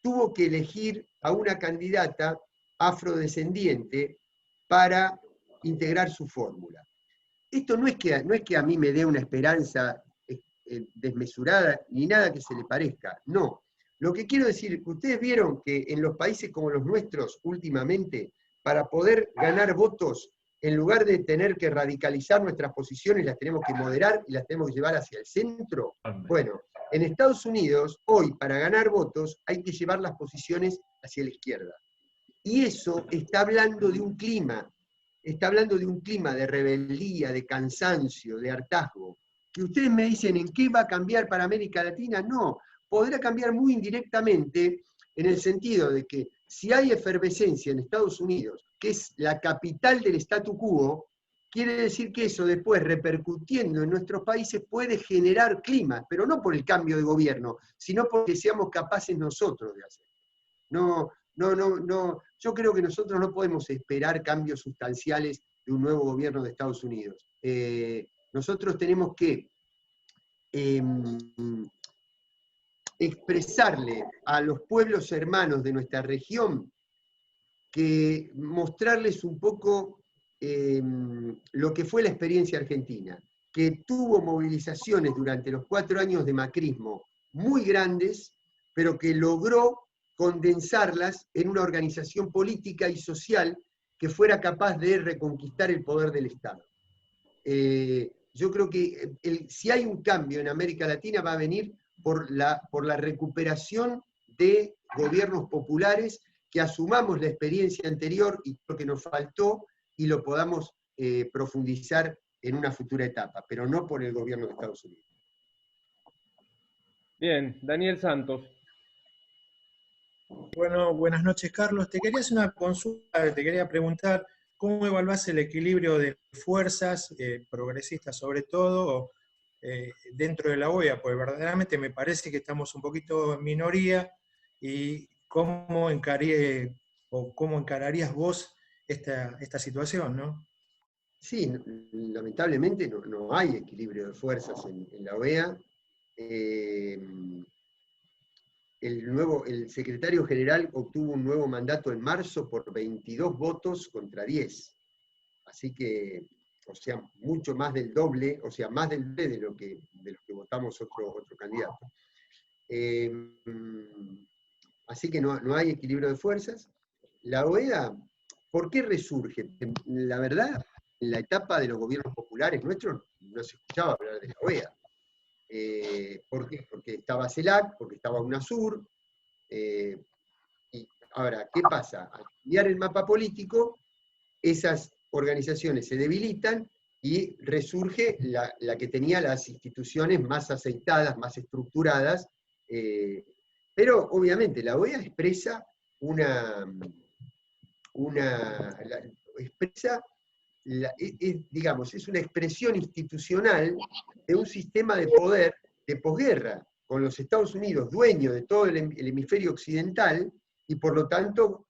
tuvo que elegir a una candidata afrodescendiente para integrar su fórmula. Esto no es que a mí me dé una esperanza desmesurada, ni nada que se le parezca, no. Lo que quiero decir, ustedes vieron que en los países como los nuestros, últimamente, para poder ganar votos, en lugar de tener que radicalizar nuestras posiciones, las tenemos que moderar y las tenemos que llevar hacia el centro. Bueno, en Estados Unidos, hoy, para ganar votos, hay que llevar las posiciones hacia la izquierda. Y eso está hablando de un clima, de rebeldía, de cansancio, de hartazgo. Que ustedes me dicen, ¿en qué va a cambiar para América Latina? No, podrá cambiar muy indirectamente en el sentido de que si hay efervescencia en Estados Unidos, que es la capital del statu quo, quiere decir que eso después, repercutiendo en nuestros países, puede generar clima, pero no por el cambio de gobierno, sino porque seamos capaces nosotros de hacer. No, yo creo que nosotros no podemos esperar cambios sustanciales de un nuevo gobierno de Estados Unidos. Nosotros tenemos que expresarle a los pueblos hermanos de nuestra región, que mostrarles un poco lo que fue la experiencia argentina, que tuvo movilizaciones durante los 4 años de macrismo muy grandes, pero que logró condensarlas en una organización política y social que fuera capaz de reconquistar el poder del Estado. Yo creo que si hay un cambio en América Latina va a venir por la recuperación de gobiernos populares, que asumamos la experiencia anterior y lo que nos faltó y lo podamos profundizar en una futura etapa, pero no por el gobierno de Estados Unidos. Bien, Daniel Santos. Bueno, buenas noches, Carlos. Te quería hacer una consulta, te quería preguntar cómo evaluás el equilibrio de fuerzas, progresistas sobre todo, dentro de la OEA, porque verdaderamente me parece que estamos un poquito en minoría, y cómo encararías vos esta situación, ¿no? Sí, lamentablemente no hay equilibrio de fuerzas en la OEA. El secretario general obtuvo un nuevo mandato en marzo por 22 votos contra 10. Así que, o sea, mucho más del doble, o sea, más del doble de lo que votamos otro candidato. Así que no hay equilibrio de fuerzas. La OEA, ¿por qué resurge? La verdad, en la etapa de los gobiernos populares nuestros no se escuchaba hablar de la OEA. ¿Por qué? Porque estaba CELAC, porque estaba UNASUR. Y ahora, ¿qué pasa? Al cambiar el mapa político, esas organizaciones se debilitan y resurge la que tenía las instituciones más aceitadas, más estructuradas. Pero obviamente la OEA expresa digamos, es una expresión institucional de un sistema de poder de posguerra, con los Estados Unidos dueños de todo el hemisferio occidental, y por lo tanto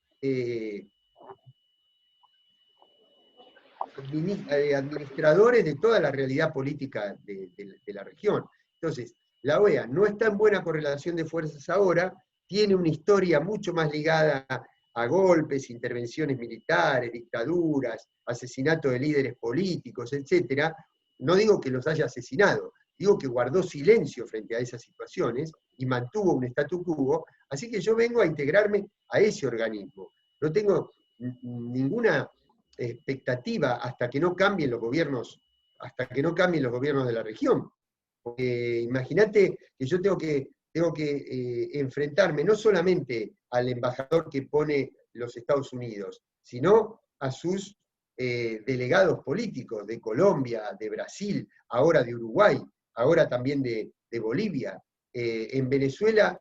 administradores de toda la realidad política de la región. Entonces, la OEA no está en buena correlación de fuerzas ahora, tiene una historia mucho más ligada a golpes, intervenciones militares, dictaduras, asesinato de líderes políticos, etc. No digo que los haya asesinado, digo que guardó silencio frente a esas situaciones y mantuvo un statu quo, así que yo vengo a integrarme a ese organismo. No tengo ninguna expectativa hasta que no cambien los gobiernos, de la región. Porque imagínate que yo tengo que enfrentarme no solamente al embajador que pone los Estados Unidos, sino a sus delegados políticos de Colombia, de Brasil, ahora de Uruguay, ahora también de Bolivia. En Venezuela,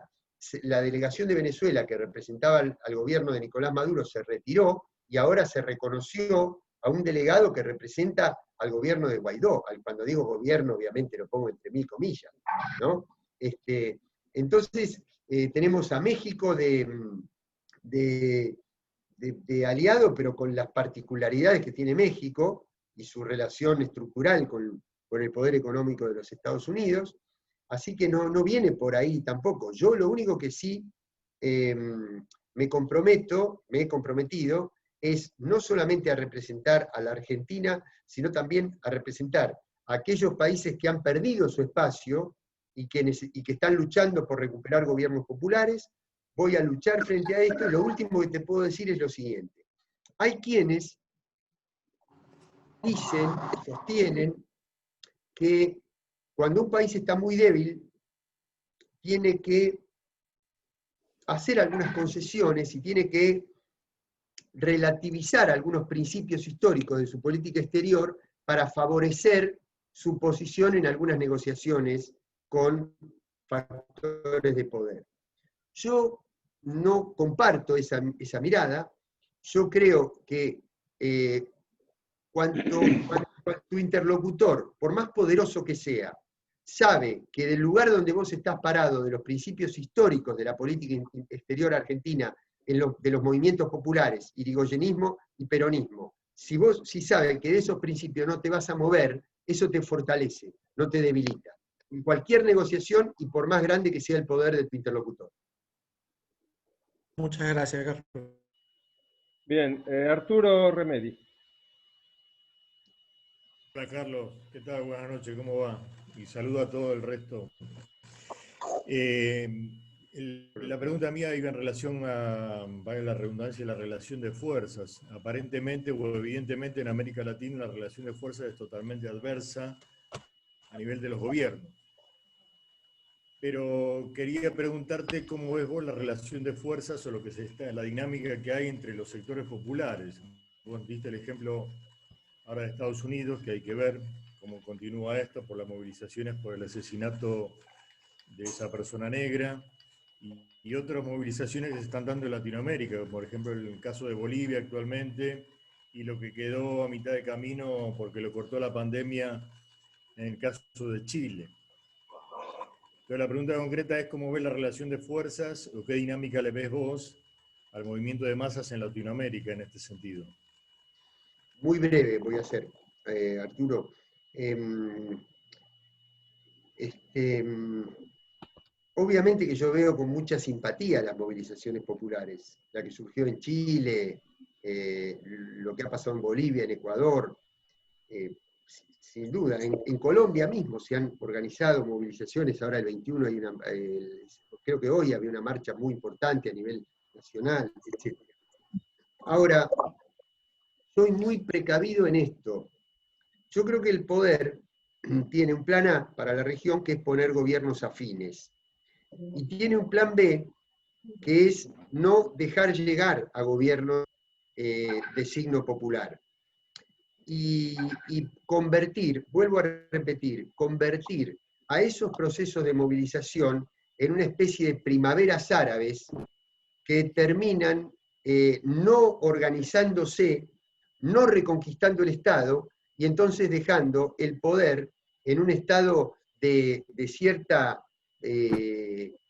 la delegación de Venezuela que representaba al gobierno de Nicolás Maduro se retiró y ahora se reconoció a un delegado que representa al gobierno de Guaidó. Cuando digo gobierno, obviamente lo pongo entre mil comillas, ¿no? Entonces, tenemos a México de aliado, pero con las particularidades que tiene México y su relación estructural con el poder económico de los Estados Unidos, así que no viene por ahí tampoco. Yo lo único que sí me he comprometido, es no solamente a representar a la Argentina, sino también a representar a aquellos países que han perdido su espacio y que están luchando por recuperar gobiernos populares. Voy a luchar frente a esto, y lo último que te puedo decir es lo siguiente. Hay quienes sostienen que cuando un país está muy débil, tiene que hacer algunas concesiones y tiene que relativizar algunos principios históricos de su política exterior para favorecer su posición en algunas negociaciones con factores de poder. Yo no comparto esa mirada. Yo creo que cuando tu interlocutor, por más poderoso que sea, sabe que del lugar donde vos estás parado, de los principios históricos de la política exterior argentina, de los movimientos populares, irigoyenismo y peronismo, si sabes que de esos principios no te vas a mover, eso te fortalece, no te debilita. En cualquier negociación y por más grande que sea el poder de tu interlocutor. Muchas gracias, Carlos. Bien, Arturo Remedi. Hola Carlos, ¿qué tal? Buenas noches, ¿cómo va? Y saludo a todo el resto. La pregunta mía iba en relación a, vale la redundancia, la relación de fuerzas. Aparentemente o evidentemente en América Latina la relación de fuerzas es totalmente adversa a nivel de los gobiernos. Pero quería preguntarte cómo ves vos la relación de fuerzas o la dinámica que hay entre los sectores populares. Vos diste el ejemplo ahora de Estados Unidos, que hay que ver cómo continúa esto por las movilizaciones por el asesinato de esa persona negra y otras movilizaciones que se están dando en Latinoamérica, por ejemplo el caso de Bolivia actualmente y lo que quedó a mitad de camino porque lo cortó la pandemia en el caso de Chile. Entonces la pregunta concreta es cómo ves la relación de fuerzas o qué dinámica le ves vos al movimiento de masas en Latinoamérica en este sentido. Muy breve voy a hacer, Arturo. Obviamente que yo veo con mucha simpatía las movilizaciones populares, la que surgió en Chile, lo que ha pasado en Bolivia, en Ecuador, sin duda. En Colombia mismo se han organizado movilizaciones, ahora el 21 hay creo que hoy había una marcha muy importante a nivel nacional, etc. Ahora, soy muy precavido en esto. Yo creo que el poder tiene un plan A para la región, que es poner gobiernos afines. Y tiene un plan B, que es no dejar llegar a gobiernos de signo popular. Y convertir, vuelvo a repetir, convertir a esos procesos de movilización en una especie de primaveras árabes que terminan no organizándose, no reconquistando el Estado, y entonces dejando el poder en un estado de cierta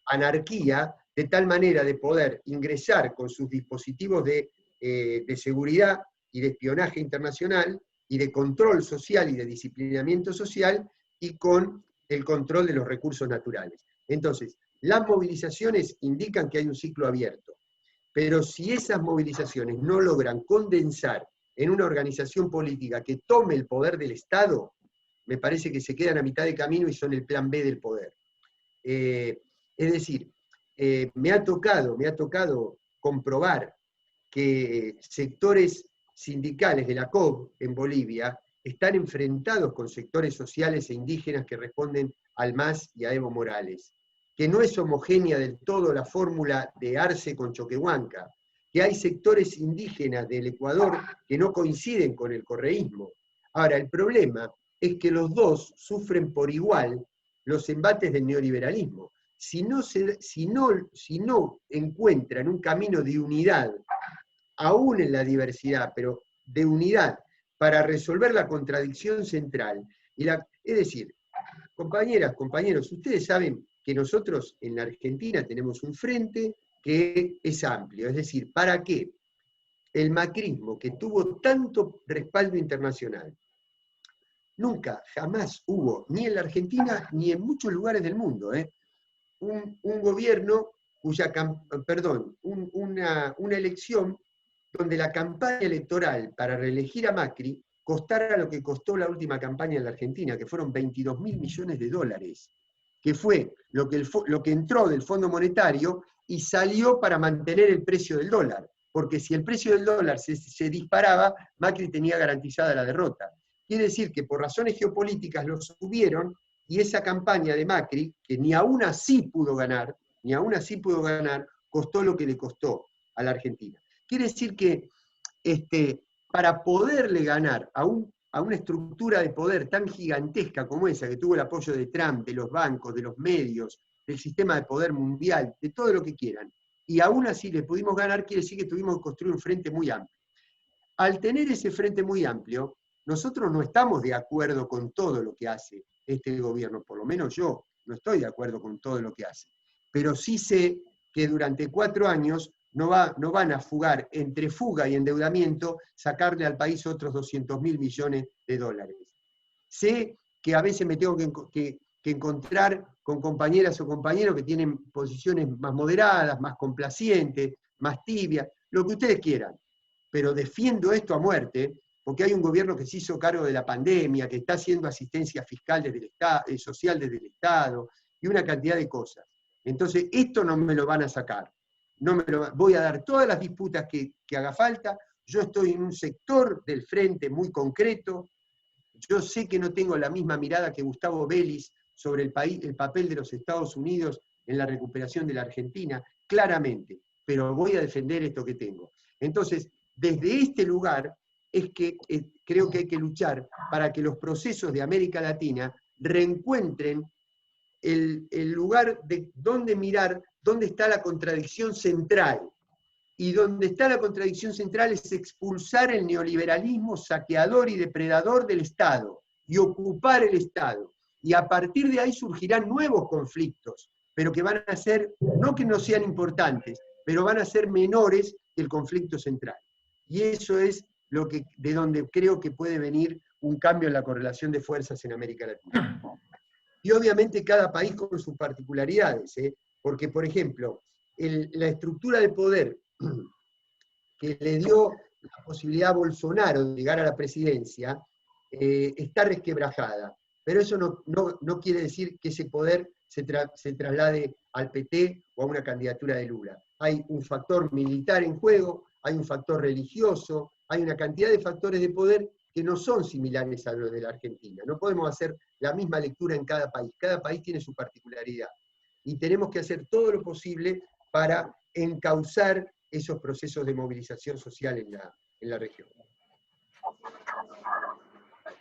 anarquía, de tal manera de poder ingresar con sus dispositivos de seguridad y de espionaje internacional, y de control social y de disciplinamiento social, y con el control de los recursos naturales. Entonces, las movilizaciones indican que hay un ciclo abierto, pero si esas movilizaciones no logran condensar en una organización política que tome el poder del Estado, me parece que se quedan a mitad de camino y son el plan B del poder. Es decir, me ha tocado comprobar que sectores sindicales de la COB en Bolivia están enfrentados con sectores sociales e indígenas que responden al MAS y a Evo Morales, que no es homogénea del todo la fórmula de Arce con Choquehuanca, que hay sectores indígenas del Ecuador que no coinciden con el correísmo. Ahora, el problema es que los dos sufren por igual los embates del neoliberalismo. Si no encuentran un camino de unidad, aún en la diversidad, pero de unidad, para resolver la contradicción central, es decir, compañeras, compañeros, ustedes saben que nosotros en la Argentina tenemos un frente que es amplio, es decir, ¿para qué? El macrismo, que tuvo tanto respaldo internacional, nunca, jamás hubo, ni en la Argentina, ni en muchos lugares del mundo, un gobierno una elección donde la campaña electoral para reelegir a Macri costara lo que costó la última campaña en la Argentina, que fueron 22.000 millones de dólares, que fue lo que entró del Fondo Monetario y salió para mantener el precio del dólar, porque si el precio del dólar se disparaba, Macri tenía garantizada la derrota. Quiere decir que por razones geopolíticas lo subieron, y esa campaña de Macri, que ni aún así pudo ganar, costó lo que le costó a la Argentina. Quiere decir que para poderle ganar a una estructura de poder tan gigantesca como esa, que tuvo el apoyo de Trump, de los bancos, de los medios, del sistema de poder mundial, de todo lo que quieran, y aún así le pudimos ganar, quiere decir que tuvimos que construir un frente muy amplio. Al tener ese frente muy amplio, nosotros no estamos de acuerdo con todo lo que hace este gobierno, por lo menos yo no estoy de acuerdo con todo lo que hace, pero sí sé que durante 4 años no van a fugar, entre fuga y endeudamiento, sacarle al país otros 200.000 millones de dólares. Sé que a veces me tengo que encontrar con compañeras o compañeros que tienen posiciones más moderadas, más complacientes, más tibias, lo que ustedes quieran, pero defiendo esto a muerte, porque hay un gobierno que se hizo cargo de la pandemia, que está haciendo asistencia fiscal desde el Estado, social desde el Estado, y una cantidad de cosas. Entonces, esto no me lo van a sacar. Voy a dar todas las disputas que haga falta. Yo estoy en un sector del frente muy concreto. Yo sé que no tengo la misma mirada que Gustavo Vélez sobre el papel de los Estados Unidos en la recuperación de la Argentina, claramente, pero voy a defender esto que tengo. Entonces, desde este lugar es que creo que hay que luchar para que los procesos de América Latina reencuentren el lugar de dónde mirar, dónde está la contradicción central. Y donde está la contradicción central es expulsar el neoliberalismo saqueador y depredador del Estado y ocupar el Estado. Y a partir de ahí surgirán nuevos conflictos, pero que van a ser, no que no sean importantes, pero van a ser menores que el conflicto central. Y eso es de donde creo que puede venir un cambio en la correlación de fuerzas en América Latina. Y obviamente cada país con sus particularidades, porque por ejemplo, la estructura de poder que le dio la posibilidad a Bolsonaro de llegar a la presidencia, está resquebrajada. Pero eso no quiere decir que ese poder se traslade al PT o a una candidatura de Lula. Hay un factor militar en juego, hay un factor religioso, hay una cantidad de factores de poder que no son similares a los de la Argentina. No podemos hacer la misma lectura en cada país tiene su particularidad. Y tenemos que hacer todo lo posible para encauzar esos procesos de movilización social en la región.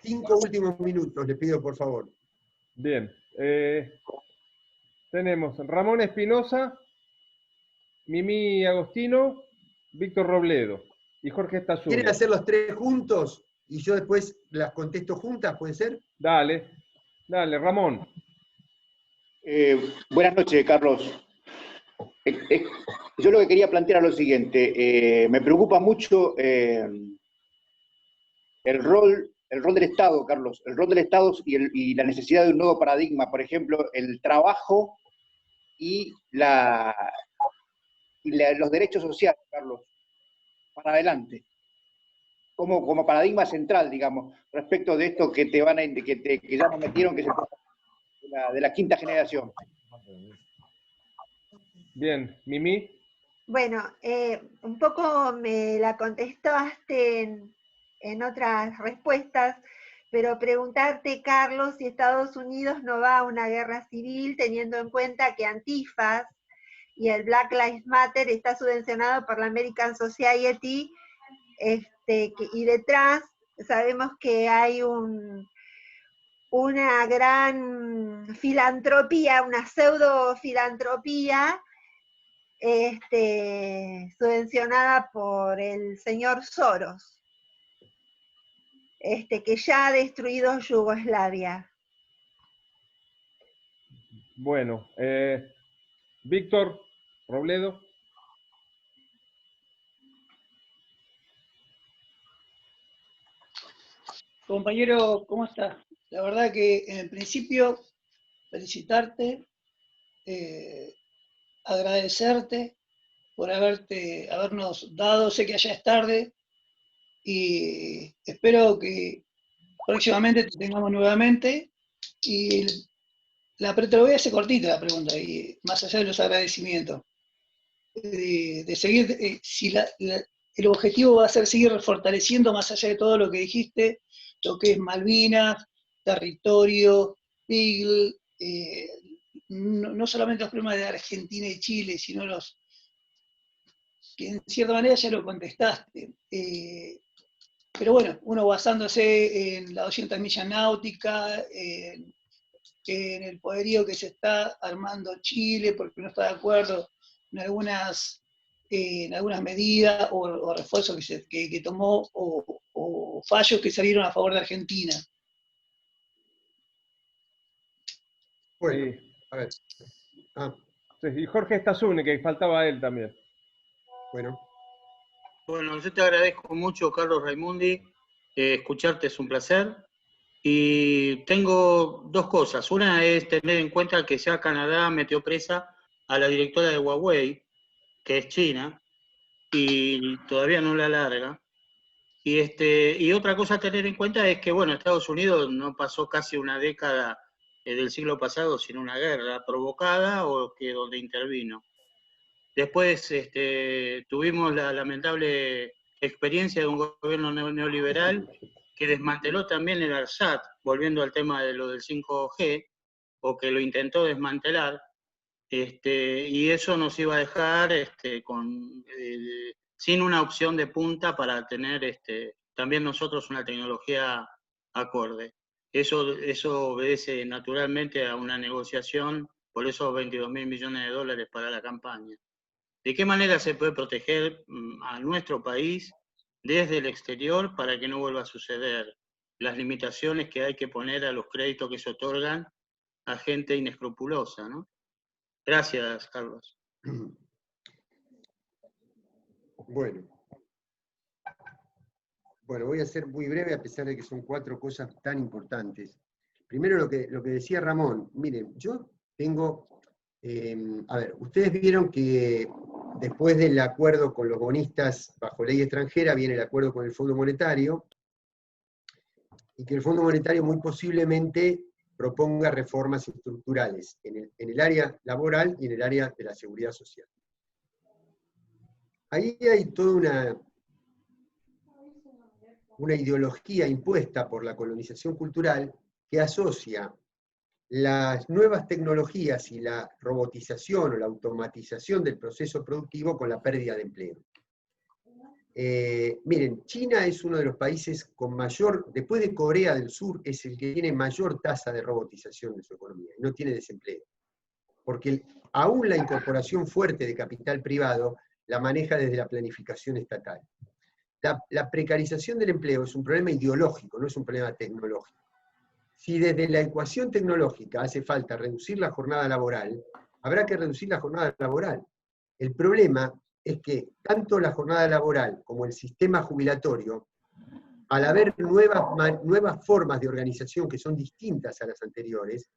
5 últimos minutos, les pido por favor. Bien. Tenemos Ramón Espinosa, Mimi Agostino, Víctor Robledo y Jorge Estazuno. ¿Quieren hacer los 3 juntos y yo después las contesto juntas, puede ser? Dale, Ramón. Buenas noches, Carlos. Yo lo que quería plantear es lo siguiente. Me preocupa mucho el rol del Estado, Carlos, el rol del Estado y la necesidad de un nuevo paradigma, por ejemplo, el trabajo y los derechos sociales, Carlos, para adelante, como paradigma central, digamos, respecto de esto que ya nos metieron, que se de la quinta generación. Bien, Mimi. Bueno, un poco me la contestaste en otras respuestas, pero preguntarte, Carlos, si Estados Unidos no va a una guerra civil, teniendo en cuenta que Antifas y el Black Lives Matter está subvencionado por la American Society, y detrás sabemos que hay una gran filantropía, una pseudo filantropía, subvencionada por el señor Soros, que ya ha destruido Yugoslavia. Bueno, Víctor Robledo. Compañero, ¿cómo estás? La verdad que en principio felicitarte, agradecerte por habernos dado, sé que allá es tarde, y espero que próximamente te tengamos nuevamente. Y te lo voy a hacer cortita la pregunta, y más allá de los agradecimientos, de seguir, si el objetivo va a ser seguir fortaleciendo, más allá de todo lo que dijiste, lo que es Malvinas, territorio, Beagle, no solamente los problemas de Argentina y Chile, sino los que en cierta manera ya lo contestaste. Pero bueno, uno basándose en la 200 millas náuticas, en el poderío que se está armando Chile, porque no está de acuerdo en algunas medidas o refuerzos que tomó o fallos que salieron a favor de Argentina. Bueno, Sí. a ver. Sí, y Jorge Stazune, que faltaba a él también. Bueno. Bueno, yo te agradezco mucho, Carlos Raimundi. Escucharte es un placer. Y tengo dos cosas. Una es tener en cuenta que ya Canadá metió presa a la directora de Huawei, que es China, y todavía no la larga. Y otra cosa a tener en cuenta es que, bueno, Estados Unidos no pasó casi una década del siglo pasado sin una guerra provocada o que donde intervino. Después tuvimos la lamentable experiencia de un gobierno neoliberal que desmanteló también el ARSAT, volviendo al tema de lo del 5G, o que lo intentó desmantelar, y eso nos iba a dejar sin una opción de punta para tener también nosotros una tecnología acorde. Eso obedece naturalmente a una negociación por esos 22.000 millones de dólares para la campaña. ¿De qué manera se puede proteger a nuestro país desde el exterior para que no vuelva a suceder las limitaciones que hay que poner a los créditos que se otorgan a gente inescrupulosa, ¿no? Gracias, Carlos. Bueno, voy a ser muy breve a pesar de que son 4 cosas tan importantes. Primero lo que decía Ramón, miren, yo tengo, a ver, ustedes vieron que después del acuerdo con los bonistas bajo ley extranjera viene el acuerdo con el Fondo Monetario, y que el Fondo Monetario muy posiblemente proponga reformas estructurales en el área laboral y en el área de la seguridad social. Ahí hay toda una ideología impuesta por la colonización cultural que asocia las nuevas tecnologías y la robotización o la automatización del proceso productivo con la pérdida de empleo. Miren, China es uno de los países con mayor, después de Corea del Sur, es el que tiene mayor tasa de robotización de su economía, y no tiene desempleo. Porque aún la incorporación fuerte de capital privado la maneja desde la planificación estatal. La precarización del empleo es un problema ideológico, no es un problema tecnológico. Si desde la ecuación tecnológica hace falta reducir la jornada laboral, habrá que reducir la jornada laboral. El problema es que tanto la jornada laboral como el sistema jubilatorio, al haber nuevas formas de organización que son distintas a las anteriores,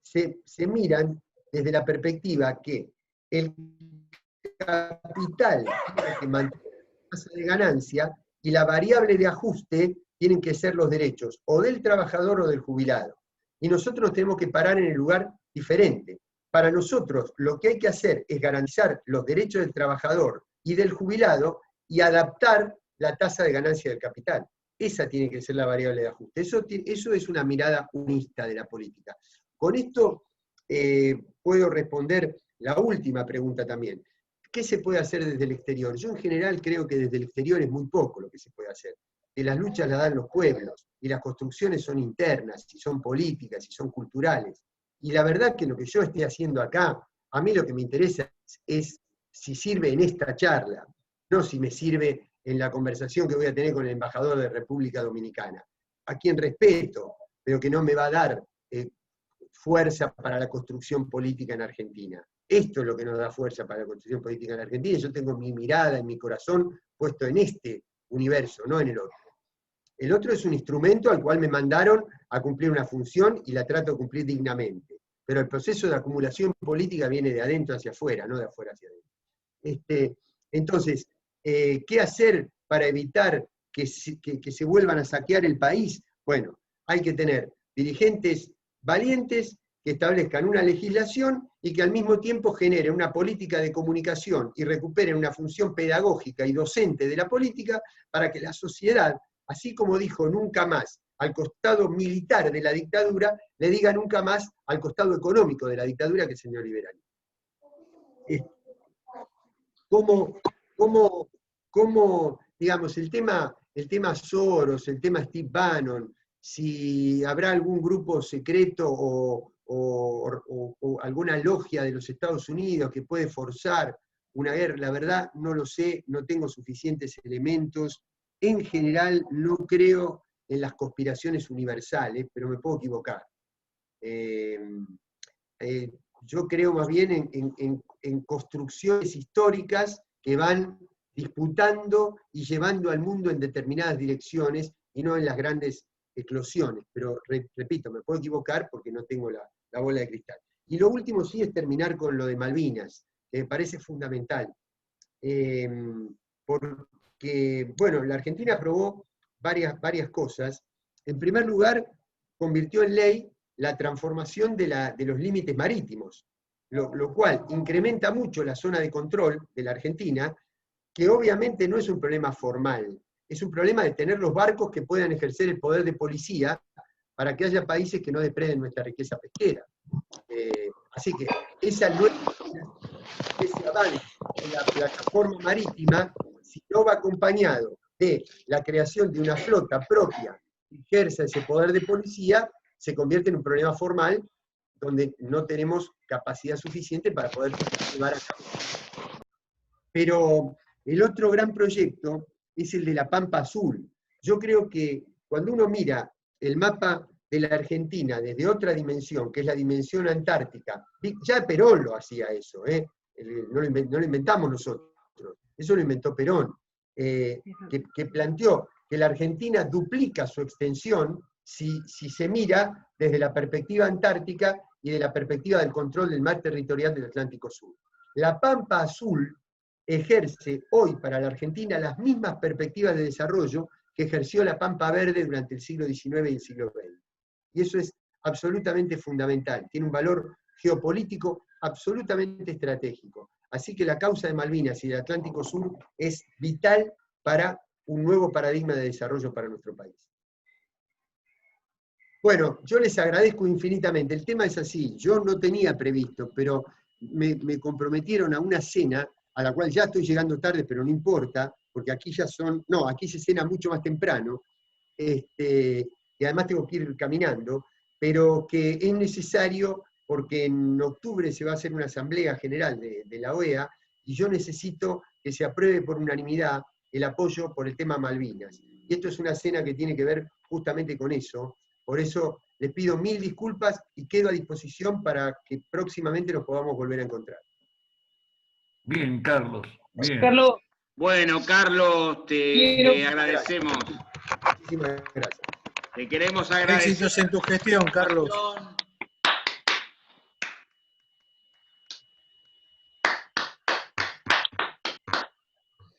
se miran desde la perspectiva que el capital tiene que mantener la tasa de ganancia y la variable de ajuste tienen que ser los derechos o del trabajador o del jubilado. Y nosotros nos tenemos que parar en el lugar diferente. Para nosotros lo que hay que hacer es garantizar los derechos del trabajador y del jubilado y adaptar la tasa de ganancia del capital. Esa tiene que ser la variable de ajuste. Eso es una mirada unista de la política. Con esto puedo responder la última pregunta también. ¿Qué se puede hacer desde el exterior? Yo en general creo que desde el exterior es muy poco lo que se puede hacer. Que las luchas las dan los pueblos, y las construcciones son internas, y son políticas, y son culturales. Y la verdad que lo que yo esté haciendo acá, a mí lo que me interesa es si sirve en esta charla, no si me sirve en la conversación que voy a tener con el embajador de República Dominicana, a quien respeto, pero que no me va a dar fuerza para la construcción política en Argentina. Esto es lo que nos da fuerza para la construcción política en Argentina, y yo tengo mi mirada, en mi corazón, puesto en este universo, no en el otro. El otro es un instrumento al cual me mandaron a cumplir una función y la trato de cumplir dignamente. Pero el proceso de acumulación política viene de adentro hacia afuera, no de afuera hacia adentro. Entonces, ¿qué hacer para evitar que se vuelvan a saquear el país? Bueno, hay que tener dirigentes valientes que establezcan una legislación y que al mismo tiempo generen una política de comunicación y recuperen una función pedagógica y docente de la política para que la sociedad, así como dijo nunca más, al costado militar de la dictadura, le diga nunca más al costado económico de la dictadura, que es el neoliberalismo. ¿Cómo, digamos, el tema Soros, el tema Steve Bannon, si habrá algún grupo secreto o alguna logia de los Estados Unidos que puede forzar una guerra, la verdad no lo sé, no tengo suficientes elementos. En general no creo en las conspiraciones universales, pero me puedo equivocar. Yo creo más bien en construcciones históricas que van disputando y llevando al mundo en determinadas direcciones y no en las grandes eclosiones. Pero repito, me puedo equivocar porque no tengo la bola de cristal. Y lo último sí es terminar con lo de Malvinas, que me parece fundamental. Porque, bueno, la Argentina aprobó varias cosas. En primer lugar, convirtió en ley la transformación de los límites marítimos, lo cual incrementa mucho la zona de control de la Argentina, que obviamente no es un problema formal, es un problema de tener los barcos que puedan ejercer el poder de policía para que haya países que no depreden nuestra riqueza pesquera. Así que ese avance en la plataforma marítima, si no va acompañado de la creación de una flota propia que ejerza ese poder de policía, se convierte en un problema formal donde no tenemos capacidad suficiente para poder llevar a cabo. Pero el otro gran proyecto es el de la Pampa Azul. Yo creo que cuando uno mira el mapa de la Argentina desde otra dimensión, que es la dimensión antártica, ya Perón lo hacía eso, no lo inventamos nosotros, eso lo inventó Perón, que planteó que la Argentina duplica su extensión si se mira desde la perspectiva antártica y de la perspectiva del control del mar territorial del Atlántico Sur. La Pampa Azul ejerce hoy para la Argentina las mismas perspectivas de desarrollo que ejerció la Pampa Verde durante el siglo XIX y el siglo XX. Y eso es absolutamente fundamental, tiene un valor geopolítico absolutamente estratégico. Así que la causa de Malvinas y del Atlántico Sur es vital para un nuevo paradigma de desarrollo para nuestro país. Bueno, yo les agradezco infinitamente. El tema es así, yo no tenía previsto, pero me comprometieron a una cena, a la cual ya estoy llegando tarde, pero no importa, porque aquí aquí se cena mucho más temprano, y además tengo que ir caminando, pero que es necesario porque en octubre se va a hacer una asamblea general de la OEA, y yo necesito que se apruebe por unanimidad el apoyo por el tema Malvinas. Y esto es una cena que tiene que ver justamente con eso. Por eso les pido 1000 disculpas y quedo a disposición para que próximamente nos podamos volver a encontrar. Bien, Carlos. Bien. Carlos. Bueno, Carlos, te agradecemos. Muchísimas gracias. Te queremos agradecer. Éxitos en tu gestión, Carlos.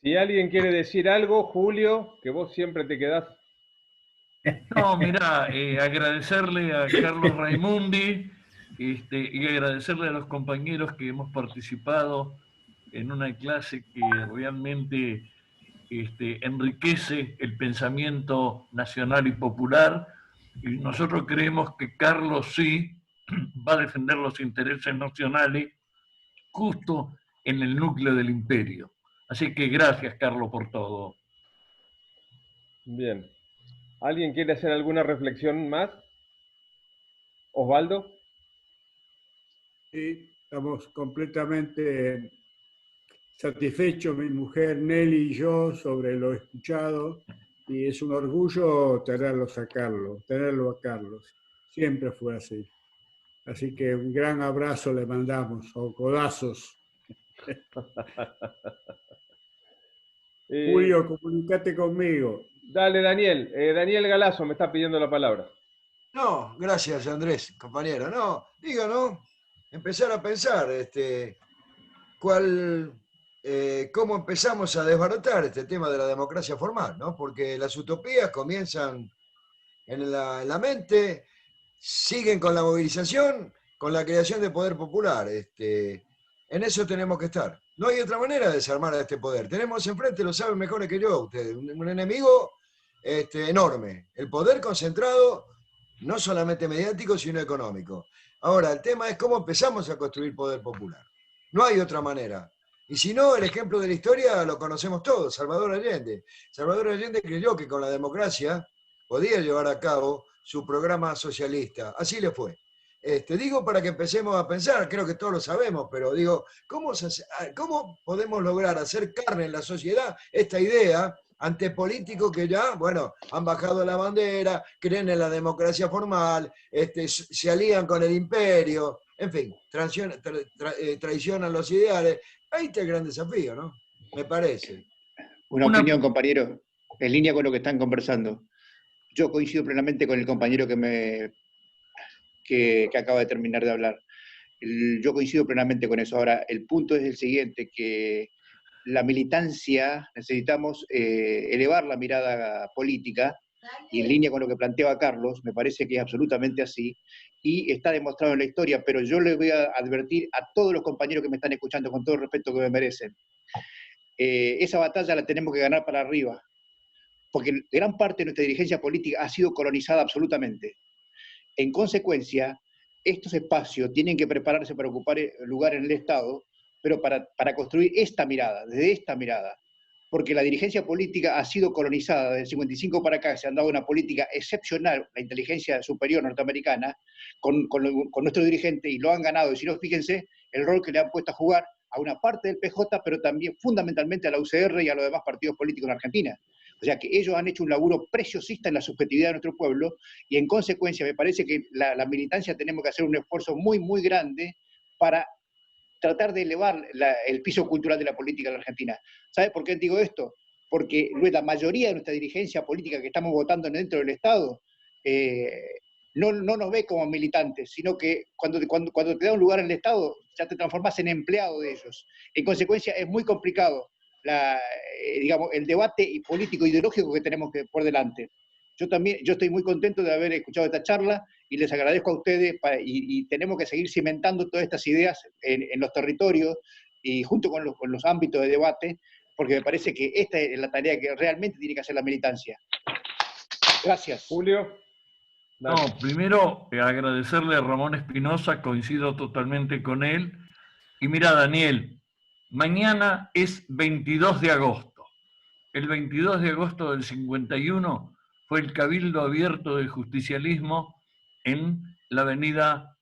Si alguien quiere decir algo, Julio, que vos siempre te quedás. No, mirá, agradecerle a Carlos Raimundi y agradecerle a los compañeros que hemos participado en una clase que realmente enriquece el pensamiento nacional y popular, y nosotros creemos que Carlos sí va a defender los intereses nacionales justo en el núcleo del imperio. Así que gracias, Carlos, por todo. Bien. ¿Alguien quiere hacer alguna reflexión más? ¿Osvaldo? Sí, estamos completamente satisfechos, mi mujer Nelly y yo, sobre lo escuchado, y es un orgullo tenerlo a Carlos. Siempre fue así. Así que un gran abrazo le mandamos, o codazos. Julio, comunícate conmigo. Dale, Daniel. Daniel Galazo me está pidiendo la palabra. No, gracias, Andrés, compañero. No, digo, ¿no? Empezar a pensar cómo empezamos a desbaratar este tema de la democracia formal, ¿no? Porque las utopías comienzan en la mente, siguen con la movilización, con la creación de poder popular. En eso tenemos que estar. No hay otra manera de desarmar a este poder. Tenemos enfrente, lo saben mejor que yo ustedes, un enemigo enorme. El poder concentrado, no solamente mediático, sino económico. Ahora, el tema es cómo empezamos a construir poder popular. No hay otra manera. Y si no, el ejemplo de la historia lo conocemos todos, Salvador Allende. Salvador Allende creyó que con la democracia podía llevar a cabo su programa socialista. Así le fue. Digo para que empecemos a pensar, creo que todos lo sabemos, pero digo, ¿cómo podemos lograr hacer carne en la sociedad esta idea ante políticos que ya, bueno, han bajado la bandera, creen en la democracia formal, se alían con el imperio, en fin, traicionan los ideales? Ahí está el gran desafío, ¿no? Me parece. Una opinión, compañero, en línea con lo que están conversando. Yo coincido plenamente con el compañero que acaba de terminar de hablar. Yo coincido plenamente con eso. Ahora, el punto es el siguiente, que la militancia, necesitamos elevar la mirada política, y en línea con lo que planteaba Carlos, me parece que es absolutamente así, y está demostrado en la historia, pero yo le voy a advertir a todos los compañeros que me están escuchando, con todo el respeto que me merecen, esa batalla la tenemos que ganar para arriba, porque gran parte de nuestra dirigencia política ha sido colonizada absolutamente. En consecuencia, estos espacios tienen que prepararse para ocupar lugar en el Estado, pero para construir esta mirada, desde esta mirada. Porque la dirigencia política ha sido colonizada desde el 55 para acá, se han dado una política excepcional, la inteligencia superior norteamericana, con nuestro dirigente, y lo han ganado. Y si no, fíjense el rol que le han puesto a jugar a una parte del PJ, pero también fundamentalmente a la UCR y a los demás partidos políticos en Argentina. O sea que ellos han hecho un laburo preciosista en la subjetividad de nuestro pueblo, y en consecuencia me parece que la militancia tenemos que hacer un esfuerzo muy, muy grande para tratar de elevar el piso cultural de la política en la Argentina. ¿Sabe por qué digo esto? Porque la mayoría de nuestra dirigencia política que estamos votando dentro del Estado no nos ve como militantes, sino que cuando te da un lugar en el Estado ya te transformas en empleado de ellos. En consecuencia es muy complicado digamos, el debate político ideológico que tenemos por delante. Yo estoy muy contento de haber escuchado esta charla y les agradezco a ustedes, y tenemos que seguir cimentando todas estas ideas en los territorios y junto con los ámbitos de debate, porque me parece que esta es la tarea que realmente tiene que hacer la militancia. Gracias. Julio. No, primero agradecerle a Ramón Espinosa, coincido totalmente con él. Y mira, Daniel, mañana es 22 de agosto. El 22 de agosto del 51 fue el Cabildo Abierto del Justicialismo en la avenida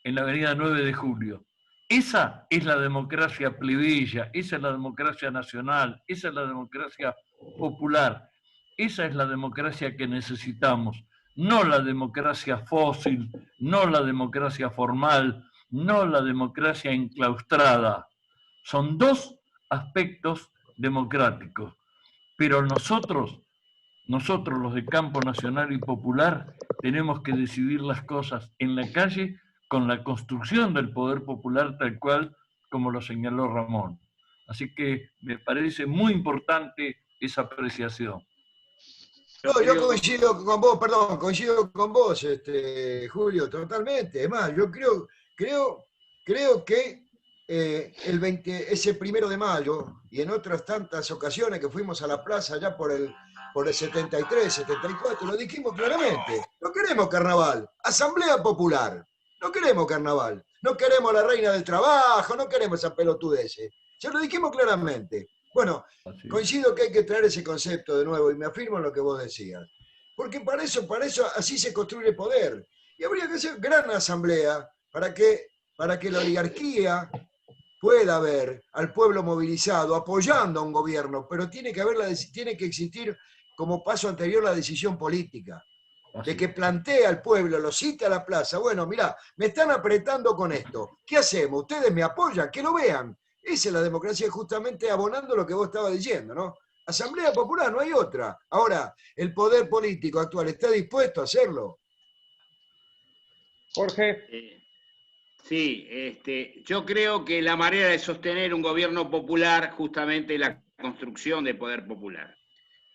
9 de Julio. Esa es la democracia plebeya, esa es la democracia nacional, esa es la democracia popular, esa es la democracia que necesitamos, no la democracia fósil, no la democracia formal, no la democracia enclaustrada. Son dos aspectos democráticos, pero nosotros los de campo nacional y popular, tenemos que decidir las cosas en la calle con la construcción del poder popular tal cual como lo señaló Ramón. Así que me parece muy importante esa apreciación. No, yo coincido con vos, perdón, coincido con vos, Julio, totalmente. Además, yo creo que ese 1 de mayo y en otras tantas ocasiones que fuimos a la plaza ya por el 73, 74, lo dijimos claramente. No queremos carnaval, asamblea popular. No queremos carnaval, no queremos la reina del trabajo, no queremos esa pelotudez. Ya lo dijimos claramente. Bueno, coincido que hay que traer ese concepto de nuevo y me afirmo en lo que vos decías. Porque para eso así se construye poder. Y habría que hacer gran asamblea para que la oligarquía pueda ver al pueblo movilizado apoyando a un gobierno, pero tiene que existir como paso anterior la decisión política. De que plantea al pueblo, lo cita a la plaza. Bueno, mirá, me están apretando con esto. ¿Qué hacemos? ¿Ustedes me apoyan? Que lo vean. Esa es la democracia, justamente abonando lo que vos estabas diciendo, ¿no? Asamblea popular, no hay otra. Ahora, ¿el poder político actual está dispuesto a hacerlo? Jorge. Sí, yo creo que la manera de sostener un gobierno popular justamente es la construcción de poder popular.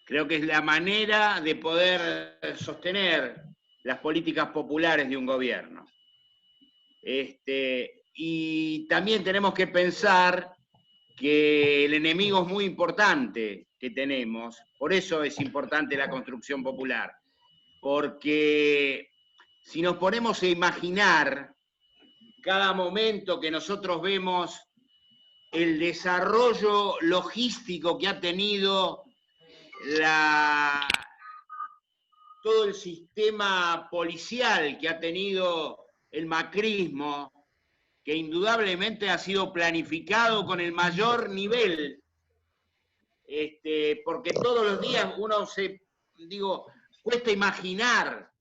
Creo que es la manera de poder sostener las políticas populares de un gobierno. Y también tenemos que pensar que el enemigo es muy importante que tenemos, por eso es importante la construcción popular, porque si nos ponemos a imaginar cada momento que nosotros vemos el desarrollo logístico que ha tenido todo el sistema policial que ha tenido el macrismo, que indudablemente ha sido planificado con el mayor nivel, porque todos los días cuesta imaginar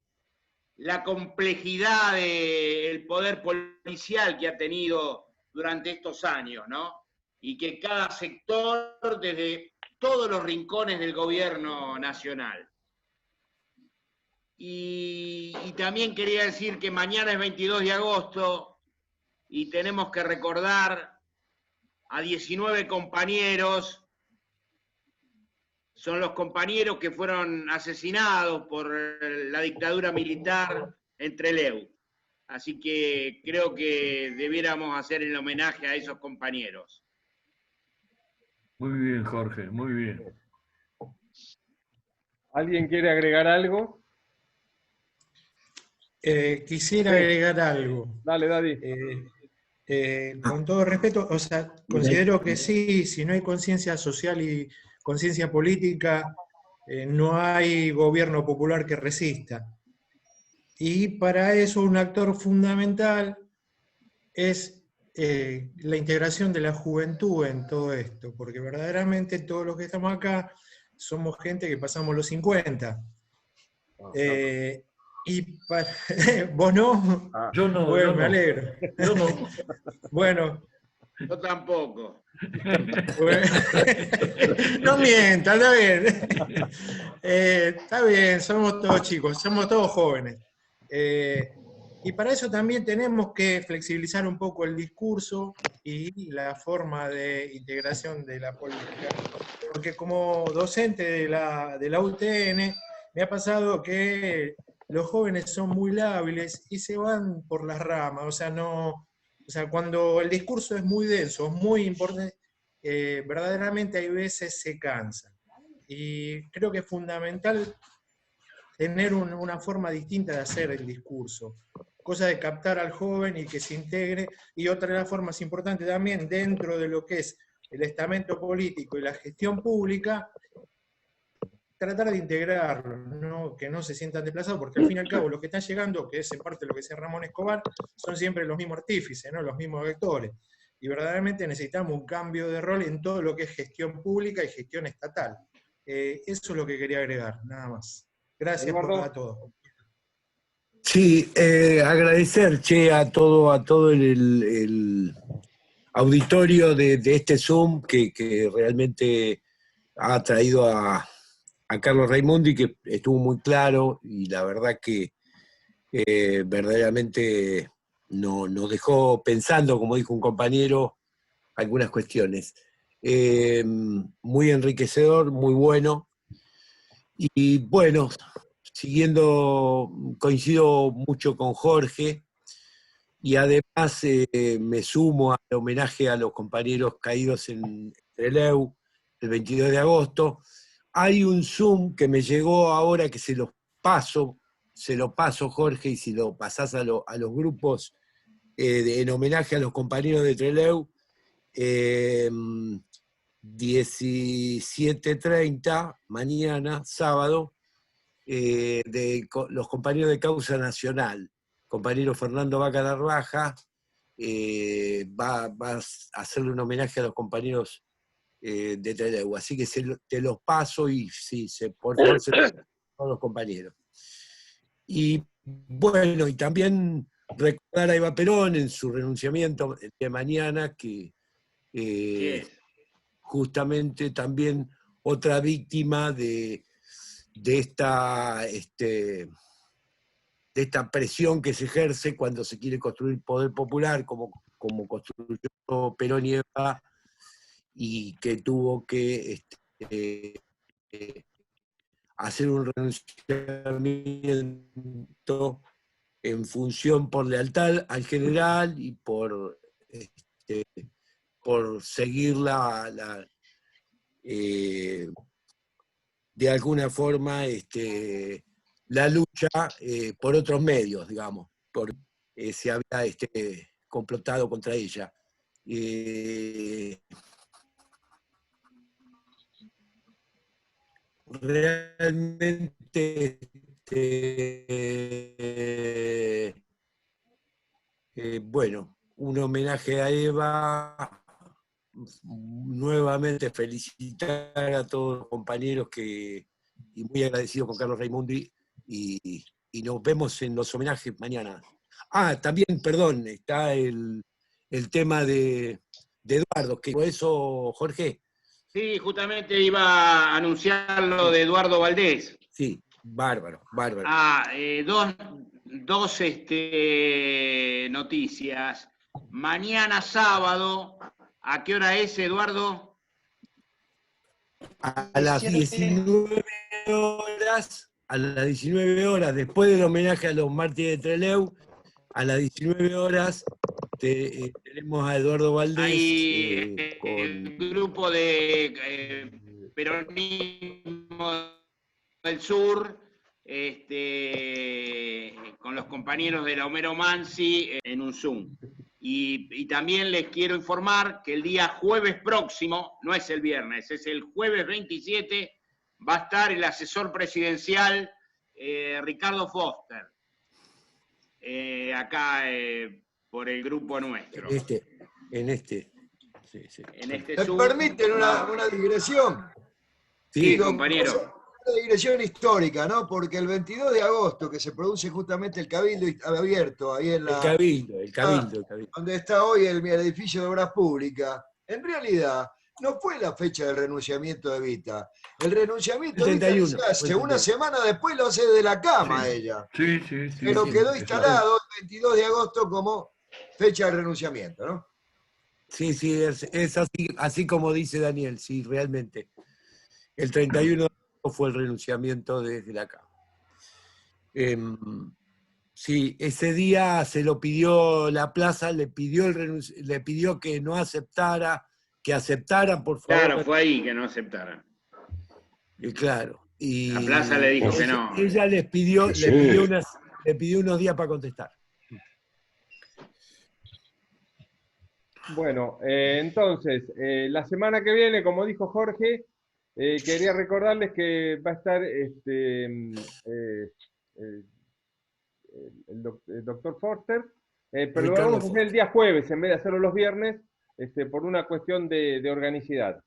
la complejidad del poder policial que ha tenido durante estos años, ¿no? Y que cada sector, desde todos los rincones del gobierno nacional. Y también quería decir que mañana es 22 de agosto y tenemos que recordar a 19 compañeros. Son los compañeros que fueron asesinados por la dictadura militar en Trelew. Así que creo que debiéramos hacer el homenaje a esos compañeros. Muy bien, Jorge, muy bien. ¿Alguien quiere agregar algo? Quisiera agregar algo. Dale, Daddy. Con todo respeto, o sea, considero que sí, si no hay conciencia social y conciencia política, no hay gobierno popular que resista. Y para eso un actor fundamental es la integración de la juventud en todo esto, porque verdaderamente todos los que estamos acá somos gente que pasamos los 50. ¿Vos no? Yo no. Bueno, yo me no. alegro. Yo no. Bueno. Yo tampoco. No mientas, está bien. Está bien, somos todos chicos, somos todos jóvenes. Y para eso también tenemos que flexibilizar un poco el discurso y la forma de integración de la política. Porque como docente de la UTN, me ha pasado que los jóvenes son muy lábiles y se van por las ramas. O sea, cuando el discurso es muy denso, es muy importante, verdaderamente hay veces se cansan. Y creo que es fundamental tener una forma distinta de hacer el discurso, cosa de captar al joven y que se integre, y otra de las formas importantes también dentro de lo que es el estamento político y la gestión pública, tratar de integrarlo, ¿no? Que no se sientan desplazados, porque al fin y al cabo lo que está llegando, que es en parte lo que decía Ramón Escobar, son siempre los mismos artífices, ¿no? Los mismos vectores. Y verdaderamente necesitamos un cambio de rol en todo lo que es gestión pública y gestión estatal. Eso es lo que quería agregar, nada más. Gracias a todos. Sí, agradecer, a todo el auditorio de este Zoom que realmente ha traído a Carlos Raimundi, que estuvo muy claro y la verdad que verdaderamente nos dejó pensando, como dijo un compañero, algunas cuestiones. Muy enriquecedor, muy bueno. Y bueno, coincido mucho con Jorge, y además me sumo al homenaje a los compañeros caídos en Trelew el 22 de agosto. Hay un Zoom que me llegó ahora que se lo paso, Jorge, y si lo pasás a los grupos en homenaje a los compañeros de Trelew, 17:30, mañana, sábado, de los compañeros de Causa Nacional. Compañero Fernando Vaca Narvaja va a hacerle un homenaje a los compañeros de Trelew. Así que te los paso y sí, por favor, se los todos los compañeros. Y bueno, y también recordar a Eva Perón en su renunciamiento de mañana, que justamente también otra víctima de esta presión que se ejerce cuando se quiere construir poder popular, como construyó Perón y Eva, y que tuvo que hacer un renunciamiento en función por lealtad al general y por por seguir de alguna forma la lucha por otros medios, digamos, porque se había complotado contra ella. Realmente bueno, un homenaje a Eva, nuevamente felicitar a todos los compañeros y muy agradecido con Carlos Raimundi, y nos vemos en los homenajes mañana. También, perdón, está el tema de Eduardo, que por eso, Jorge. Sí, justamente iba a anunciar lo de Eduardo Valdés. Sí, bárbaro. Dos noticias. Mañana sábado, ¿a qué hora es, Eduardo? A las 19 horas, después del homenaje a los mártires de Trelew, a las 19 horas tenemos a Eduardo Valdés. Hay el grupo de Peronismo del Sur, con los compañeros de la Homero Mansi en un Zoom. Y también les quiero informar que el día jueves próximo, no es el viernes, es el jueves 27, va a estar el asesor presidencial Ricardo Foster, acá por el grupo nuestro. En este ¿Me permiten una digresión? Sí, digo, compañero. Una digresión histórica, ¿no? Porque el 22 de agosto, que se produce justamente el Cabildo abierto, ahí en la... El Cabildo. Donde está hoy el edificio de Obras Públicas, en realidad no fue la fecha del renunciamiento de Evita. El renunciamiento de Evita se hace una semana después, lo hace de la cama ella. Sí. Pero quedó instalado el 22 de agosto como fecha de renunciamiento, ¿no? Sí, es así como dice Daniel, sí, realmente. El 31 de agosto fue el renunciamiento desde la cama. Sí, ese día se lo pidió la plaza, le pidió que no aceptara, que aceptara, por favor. Claro, fue ahí que no aceptaran. Claro. Y la plaza le dijo que no. Ella le pidió unos días para contestar. Bueno, entonces, la semana que viene, como dijo Jorge, quería recordarles que va a estar el doctor Forster, pero lo vamos a hacer el día jueves en vez de hacerlo los viernes, por una cuestión de organicidad.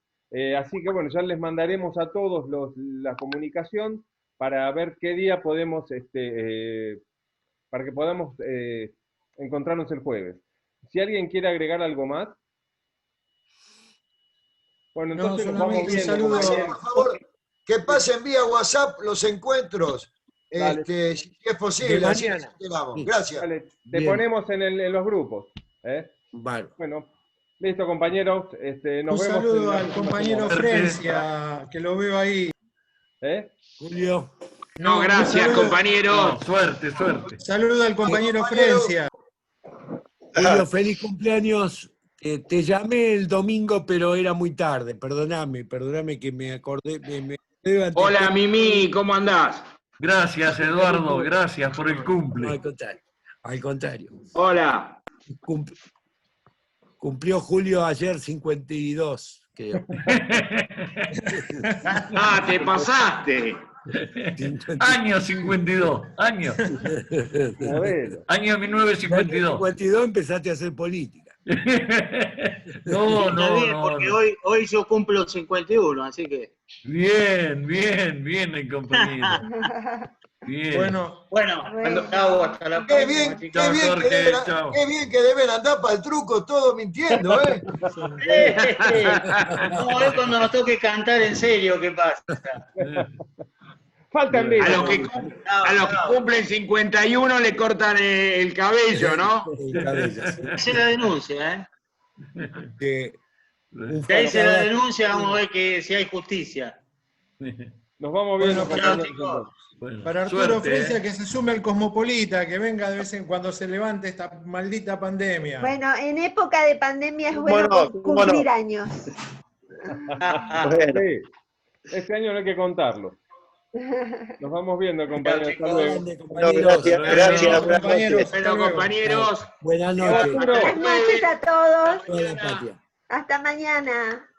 Así que bueno, ya les mandaremos a todos la comunicación para ver qué día podemos, para que podamos encontrarnos el jueves. Si alguien quiere agregar algo más. Bueno, entonces nos vamos viendo. Por favor, que pasen vía WhatsApp los encuentros, si es posible. Así llegamos. Gracias. Dale, te ponemos en los grupos. Vale. Bueno, listo, compañeros. Nos Un vemos. saludo al compañero Frencia, que lo veo ahí. Julio. No, gracias, compañero. Suerte. Saludo al compañero Frencia. Julio, feliz cumpleaños. Te llamé el domingo, pero era muy tarde. Perdóname que me acordé. Hola, Mimi, ¿cómo andás? Gracias, Eduardo, gracias por el cumple. No, al contrario. Hola. Cumplió Julio ayer 52, creo. Te pasaste. Año 52, año. Año 1952. 52 empezaste a hacer política. No, porque hoy yo cumplo 51, así que... Bien, el compañero. Bien. Bueno, chao, hasta la Qué próxima. Qué bien que deben andar para el truco todo mintiendo, ¿eh? No, es cuando nos toque cantar en serio, ¿qué pasa? Faltan a los que cumplen 51 le cortan el cabello, ¿no? El cabello, sí. Hace la denuncia, Que si ahí se la denuncia, vamos a ver si hay justicia. Nos vamos viendo, Bueno, compañeros. chicos. Bueno, Para Arturo suerte, Fresia, que se sume al Cosmopolita, que venga de vez en cuando se levante esta maldita pandemia. Bueno, en época de pandemia es ¿Cómo bueno no? ¿Cómo cumplir no? años. Bueno, Sí, este año no hay que contarlo. Nos vamos viendo, compañeros. Hasta chicos. luego. Grande, no, compañeros. gracias, gracias. Buenas compañeros. noches. Hasta Bueno, luego. compañeros. Buenas noches. Arturo. Buenas noches a todos. Toda la patria. Hasta mañana.